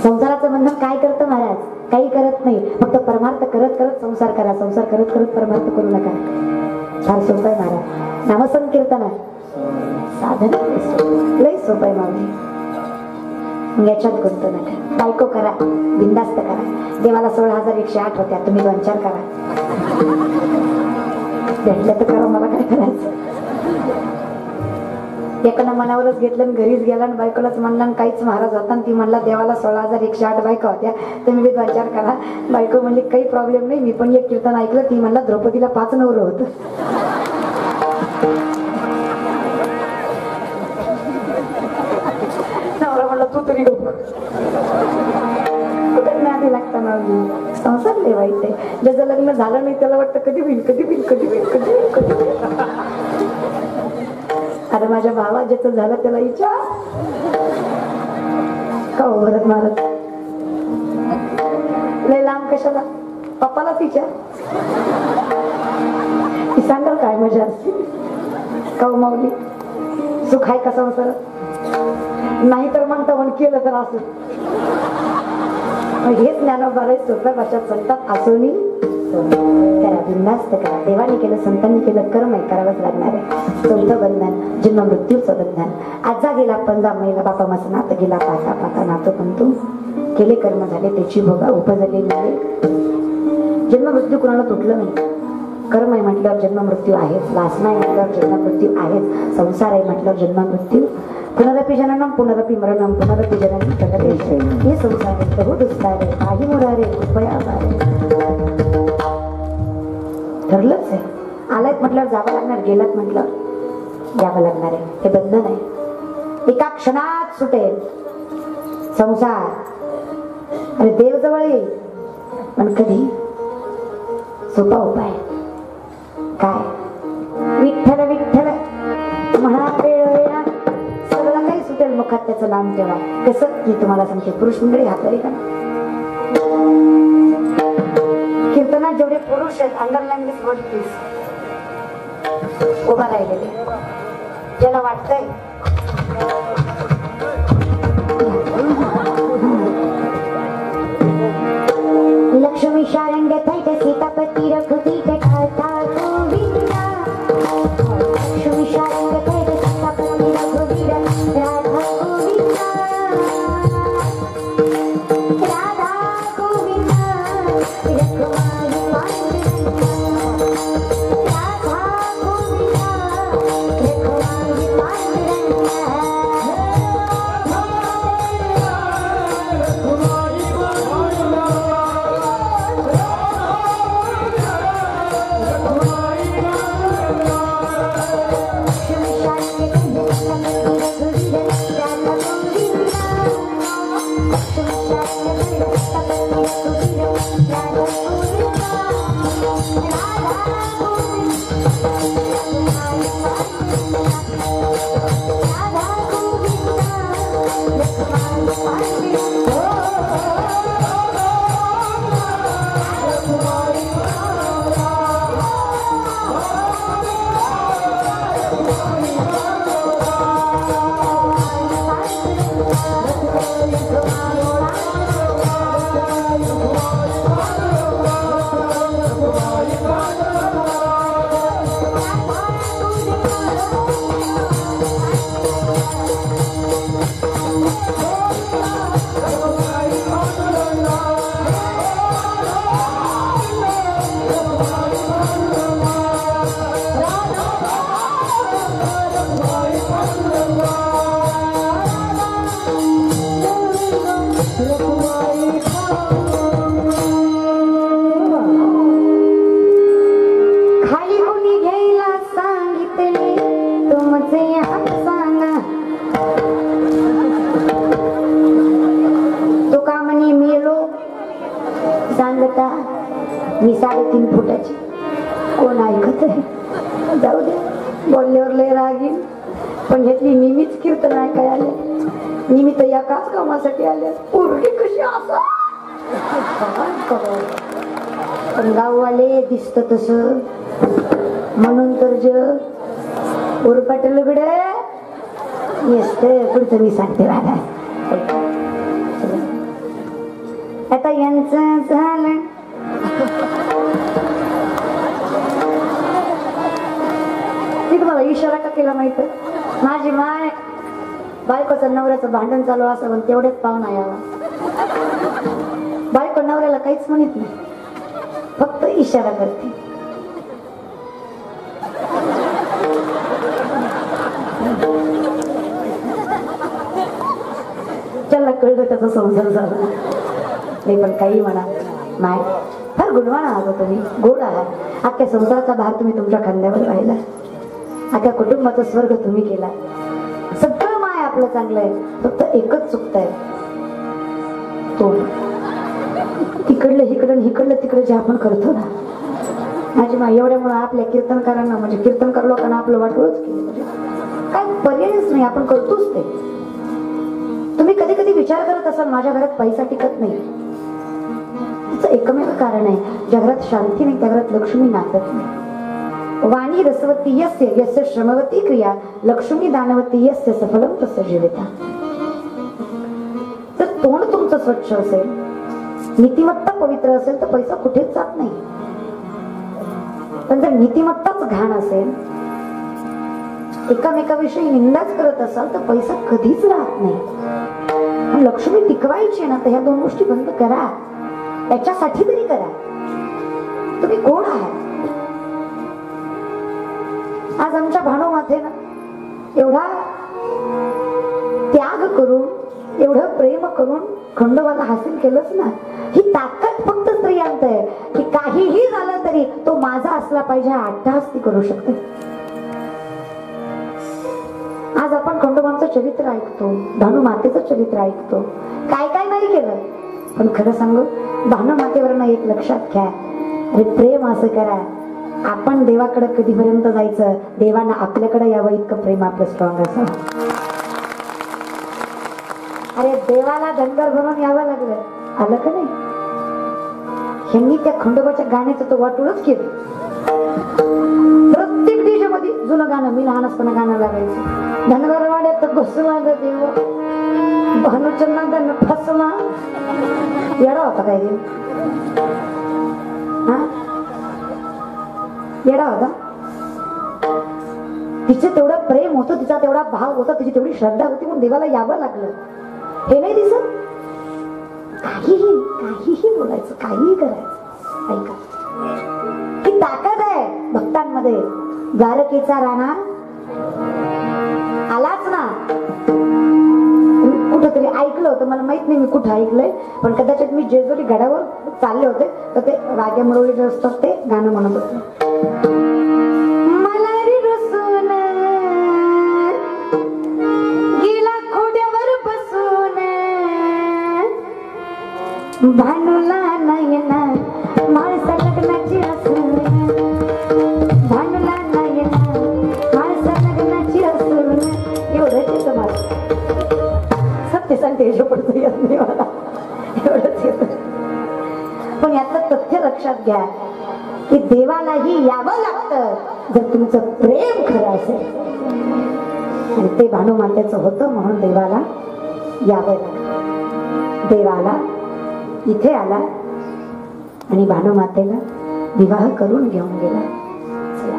संसाराचं बंधन काय करतं महाराज. काही करत नाही. फक्त परमार्थ करत करत संसार करा. संसार करत करत परमार्थ करू नका. फार सोपं आहे महाराज. नामसंकीर्तन साधन लय सोपं आहे माऊली. याच्यात गुंतू नका. बायको करा. बिंदास्त करा. देवाला 16,108 होत्या. तुम्ही 2-4 करा. भेटल्या तर करा. मला काय करायचं. एकानं मनावरच घेतलं आणि घरीच गेला आणि बायकोलाच म्हणला आणि काहीच महाराज होता. ती म्हणला देवाला 16,108 बायका होत्या. तुम्ही 2-4 करा. बायको म्हणली काही प्रॉब्लेम नाही. मी पण एक कीर्तन ऐकलं. ती म्हणला द्रौपदीला 5 नवरं होतं. नवरा म्हणला तू तरी कुठे लागताना संसार लय वाईट आहे. ज्याचं लग्न झालं नाही त्याला वाटतं कधी होईल कधी होईल कधी होईल कधी होईल कधी होईल. अरे माझ्या भावा ज्याचं झालं त्याला विचार का भरत मारत लय लांब कशाला. पप्पालाच विचार. ती सांगाल काय मजा असते का माऊली. सुख आहे का संसारात. नाही तर म्हणता पण केलं तर असं. हेच ज्ञानोबा सोप्या भाषेत सांगतात. असोनी करा. बिंदास्त करा. देवाने केलं संतांनी केलं कर्म आहे करावंच लागणार आहे. चौथं बंधन जन्म मृत्यूचं बंधन. आजा गेला पंजा महिला बापा मसनात गेला पाता पाता नातो पंतू. केले कर्म झाले त्याची भोगा उपजले मिळे. जन्म मृत्यू कुणाला तुटलं नाही. कर्म आहे म्हटल्यावर जन्म मृत्यू आहेच, वासना आहे म्हटल्यावर जन्म मृत्यू आहेच, संसार आहे म्हटल्यावर जन्म मृत्यू. पुनरपि जननम पुनरपि मरणम पुनरपि जननी प्रगते. हे संसार आहे, बहु दुस्तार आहे, काही मुरारे कृपया बारे. ठरलंच आहे. आलात म्हटल्यावर जावं लागणार, गेलात म्हटल्यावर यावं लागणार आहे. हे बंधन आहे, एका क्षणात सुटेल संसार आणि देव जवळ येईल. पण कधी? सोपा उपाय काय? विठ्ठल विठ्ठल म्हणा, वेळ वेळा सगळं काही सुटेल, मुखात त्याचं नाम ठेवा. कसं? मी तुम्हाला सांगते. पुरुष मंडळी हातरी का कीर्तनात जेवढे पुरुष आहेत, अंडरलाईन दिस वर्ड प्लीज, उभा राहिलेले, ज्याला वाटतंय लक्ष्मी शारंग थैत सीतापती रघुवीर ठाता गोविंदा. लक्ष्मी शारंग थैत सीतापती रघुवीर राधा गोविंदा. राधा गोविंदा रघुमाई पांडुरंगा. राधा गोविंदा रघुमाई पांडुरंगा. मी 3.5 फुटाची. कोण ऐकत आहे? जाऊ दे, बोलल्यावर लय रागीन. पण ह्यातली निमीच कीर्तन ऐकाय आले, निमित्त एकाच कामासाठी आले. पोरगी कशी असा पण गाववाले दिसत तस म्हणून तर जग उरपाट लुगड पुढचं मी सांगते बघा. आता यांचं झालं मी तुम्हाला इशारा का केला माहित आहे? माझी माय बायकोचं नवऱ्याचं भांडण चालू असं पण तेवढेच पाहुणा यावा. बायको नवऱ्याला काहीच म्हणत नाही, फक्त इशारा करते. त्याला कळलं त्याचा संसार झाला नाही. पण काही म्हणा, माय फार गुणवान आहात तुम्ही, गोड आहात. अख्ख्या संसाराचा भार तुम्ही तुमच्या खांद्यावर राहिला, अख्ख्या कुटुंबाचा स्वर्ग तुम्ही केला. सगळं माय आपलं चांगलं आहे, फक्त एकच चुकतंय, तोंड. तिकडलं इकडं इकडलं तिकडं जे आपण करतो ना, माझी माय एवढ्यामुळे आपल्या कीर्तनकारांना म्हणजे कीर्तनकार लोकांना आपलं वाटोळच केलं. काय पर्यायच नाही, आपण करतोच ते. तुम्ही कधी कधी विचार करत असाल माझ्या घरात पैसा टिकत नाही. त्याचं एकमेव कारण आहे, ज्या घरात शांती नाही त्या घरात लक्ष्मी नांदत नाही. वाणी रसवती यस्य यस्य श्रमवती क्रिया लक्ष्मी दानवती यस्य सफलम तस्य जीविता. जर तोंड तुमचं स्वच्छ असेल, नीतिमत्ता पवित्र असेल तर पैसा कुठेच जात नाही. पण जर नीतिमत्ताच घाण असेल, एकामेकाविषयी निंदाच करत असाल तर पैसा कधीच राहत नाही. लक्ष्मी टिकवायची ना, तर ह्या दोन गोष्टी बंद करा, त्याच्यासाठी तरी करा. तुम्ही कोण आहात? आज आमच्या भानुमातेनं एवढा त्याग करून एवढं प्रेम करून खंडोबाला हासिल केलंच ना. ही ताकद फक्त स्त्रियांत आहे की काहीही झालं तरी तो माझा असला पाहिजे हा अट्टहास ती करू शकते. आज आपण खंडोबांचं चरित्र ऐकतो, भानुमातेचं चरित्र ऐकतो, काय काय नाही केलं, पण खरं सांगू भानुमातेवरनं एक लक्षात घ्या, अरे प्रेम असं करा, आपण देवाकडे कधीपर्यंत जायचं, देवानं आपल्याकडे यावं इतकं प्रेम आपलं स्ट्रॉंग असं. अरे देवाला धनगर बनवून यावं लागलं, आलं का नाही? ह्यांनी त्या खंडोबाच्या गाण्याचं तो वाटूनच केलं. प्रत्येक देशामध्ये जुनं गाणं, मी लहान असताना गाणं लागायचं, धनगर वाड्यात बसला ग देव, भानुच्या नादानं फसला. येडा होता काय देव? हा येडा होता. तिचं तेवढं प्रेम होतं, तिचा तेवढा भाव होता, तिची तेवढी श्रद्धा होती, म्हणून देवाला यावं लागलं. हे नाही दिसत? काहीही काहीही बोलायचं, काहीही करायचं. ऐका, ही ताकद आहे भक्तांमध्ये. द्वारकेचा राणा आलाच ना. कुठंतरी ऐकलं होतं, मला माहित नाही मी कुठं ऐकलंय, पण कदाचित मी जेजुरी गडावर चालले होते तर ते राजा मरोळी जे असतात ते गाणं म्हणत होते. मलारी रसून गेला खोड्यावर बसून, भानुला नयना माणसा लग्नाची असून, भानुला नयना माणसा लग्नाची असून. एवढंच येतं मला, सत्य सांगते पडतो येत नाही मला, एवढंच येतं. पण यातलं तथ्य लक्षात घ्या की देवालाही यावं लागतं जर तुमचं प्रेम खरं असेल. आणि ते भानुमातेचं होतं म्हणून देवाला यावं लागलं. देवाला इथे आला आणि भानुमातेला विवाह करून घेऊन गेला. चला,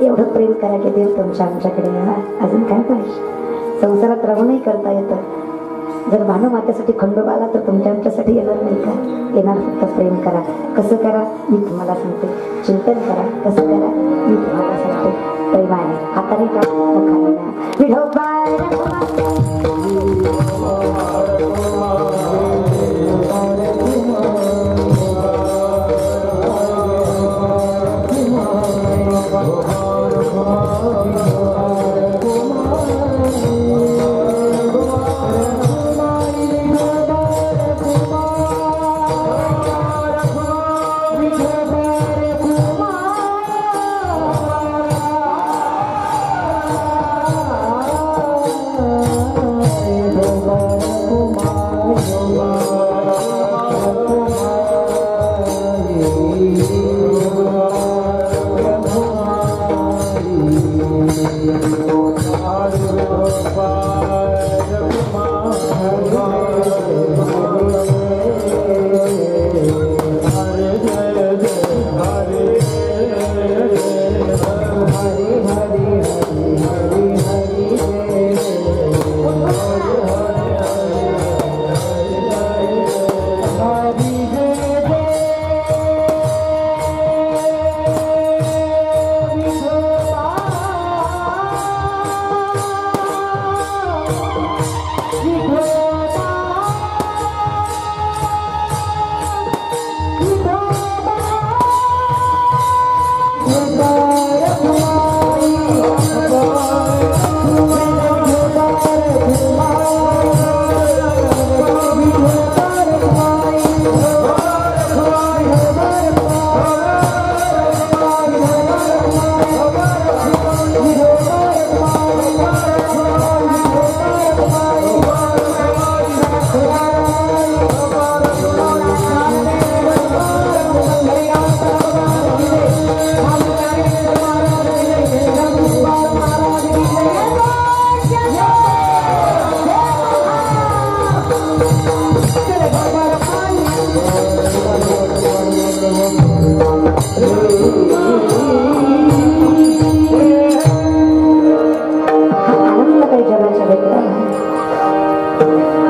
एवढं प्रेम करा की देव तुमच्या आमच्याकडे येणार. अजून काय पाहिजे? संसारात राहूनही करता येतं. जर भानुमातेसाठी खंडोबाला तर तुमच्या आमच्यासाठी येणार नाही का? येणार. फक्त प्रेम करा. कसं करा मी तुम्हाला सांगते. चिंतन करा. कसं करा मी तुम्हाला सांगते. प्रेमाने हाताने का मुखाने ना. विठोबा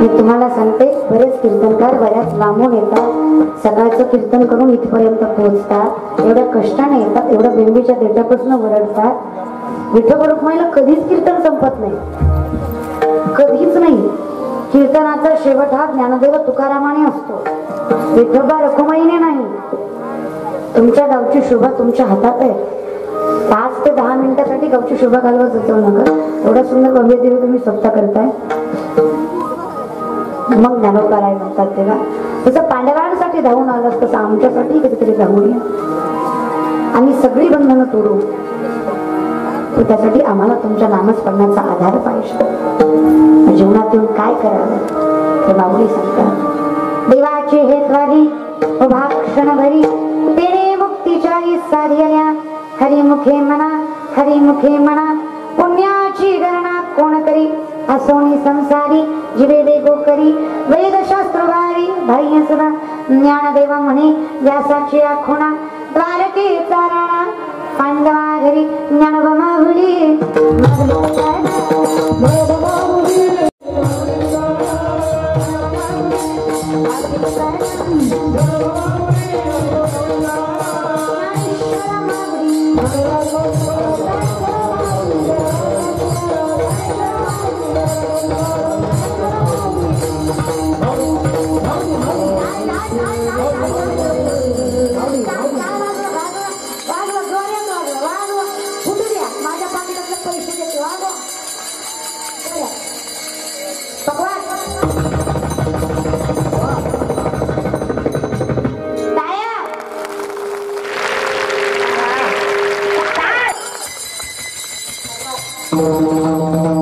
मी तुम्हाला सांगते, बरेच कीर्तनकार बऱ्याच लांबून येतात, सकाळचं कीर्तन करून इथपर्यंत पोहोचतात, एवढ्या कष्टाने येतात, एवढ्या बिंबीच्या देठापासून वरडतात. विठोबा रुक्माईला कधीच कीर्तन संपत नाही, कधीच नाही. कीर्तनाचा शेवट हा ज्ञानदेव तुकारामाने असतो, विठोबा रखुमाईने नाही. तुमच्या गावची शोभा तुमच्या हातात आहे. 5 ते 10 मिनिटासाठी गावची शोभा घालवत जाऊ नका. एवढा सुंदर भव्य देव तुम्ही स्वतः करताय, मग ज्ञानोबाराय म्हणतात. तेव्हा तसं पांडवांसाठी धावून आलं तसं आमच्यासाठी कधीतरी धावून या. आम्ही सगळी बंधनं तोडू, त्यासाठी आम्हाला तुमच्या नामस्मरणाचा आधार पाहिजे. जीवनात येऊन काय करावं ते माऊली सांगतात. देवाचे हे त्वारी उभा क्षण भरी, तेने मुक्तीच्या साधल्या. हरिमुखे म्हणा, हरिमुखे म्हणा, पुण्याची गणना कोण करी. असोनी संसारी जीवे वेगो करी, वेदशास्त्र वारी बाह्य सदा. ज्ञानदेवा म्हणे व्यासाची आखोणा, द्वारकेचा राणा पांडवा घरी. ज्ञानोबा माहुली Oh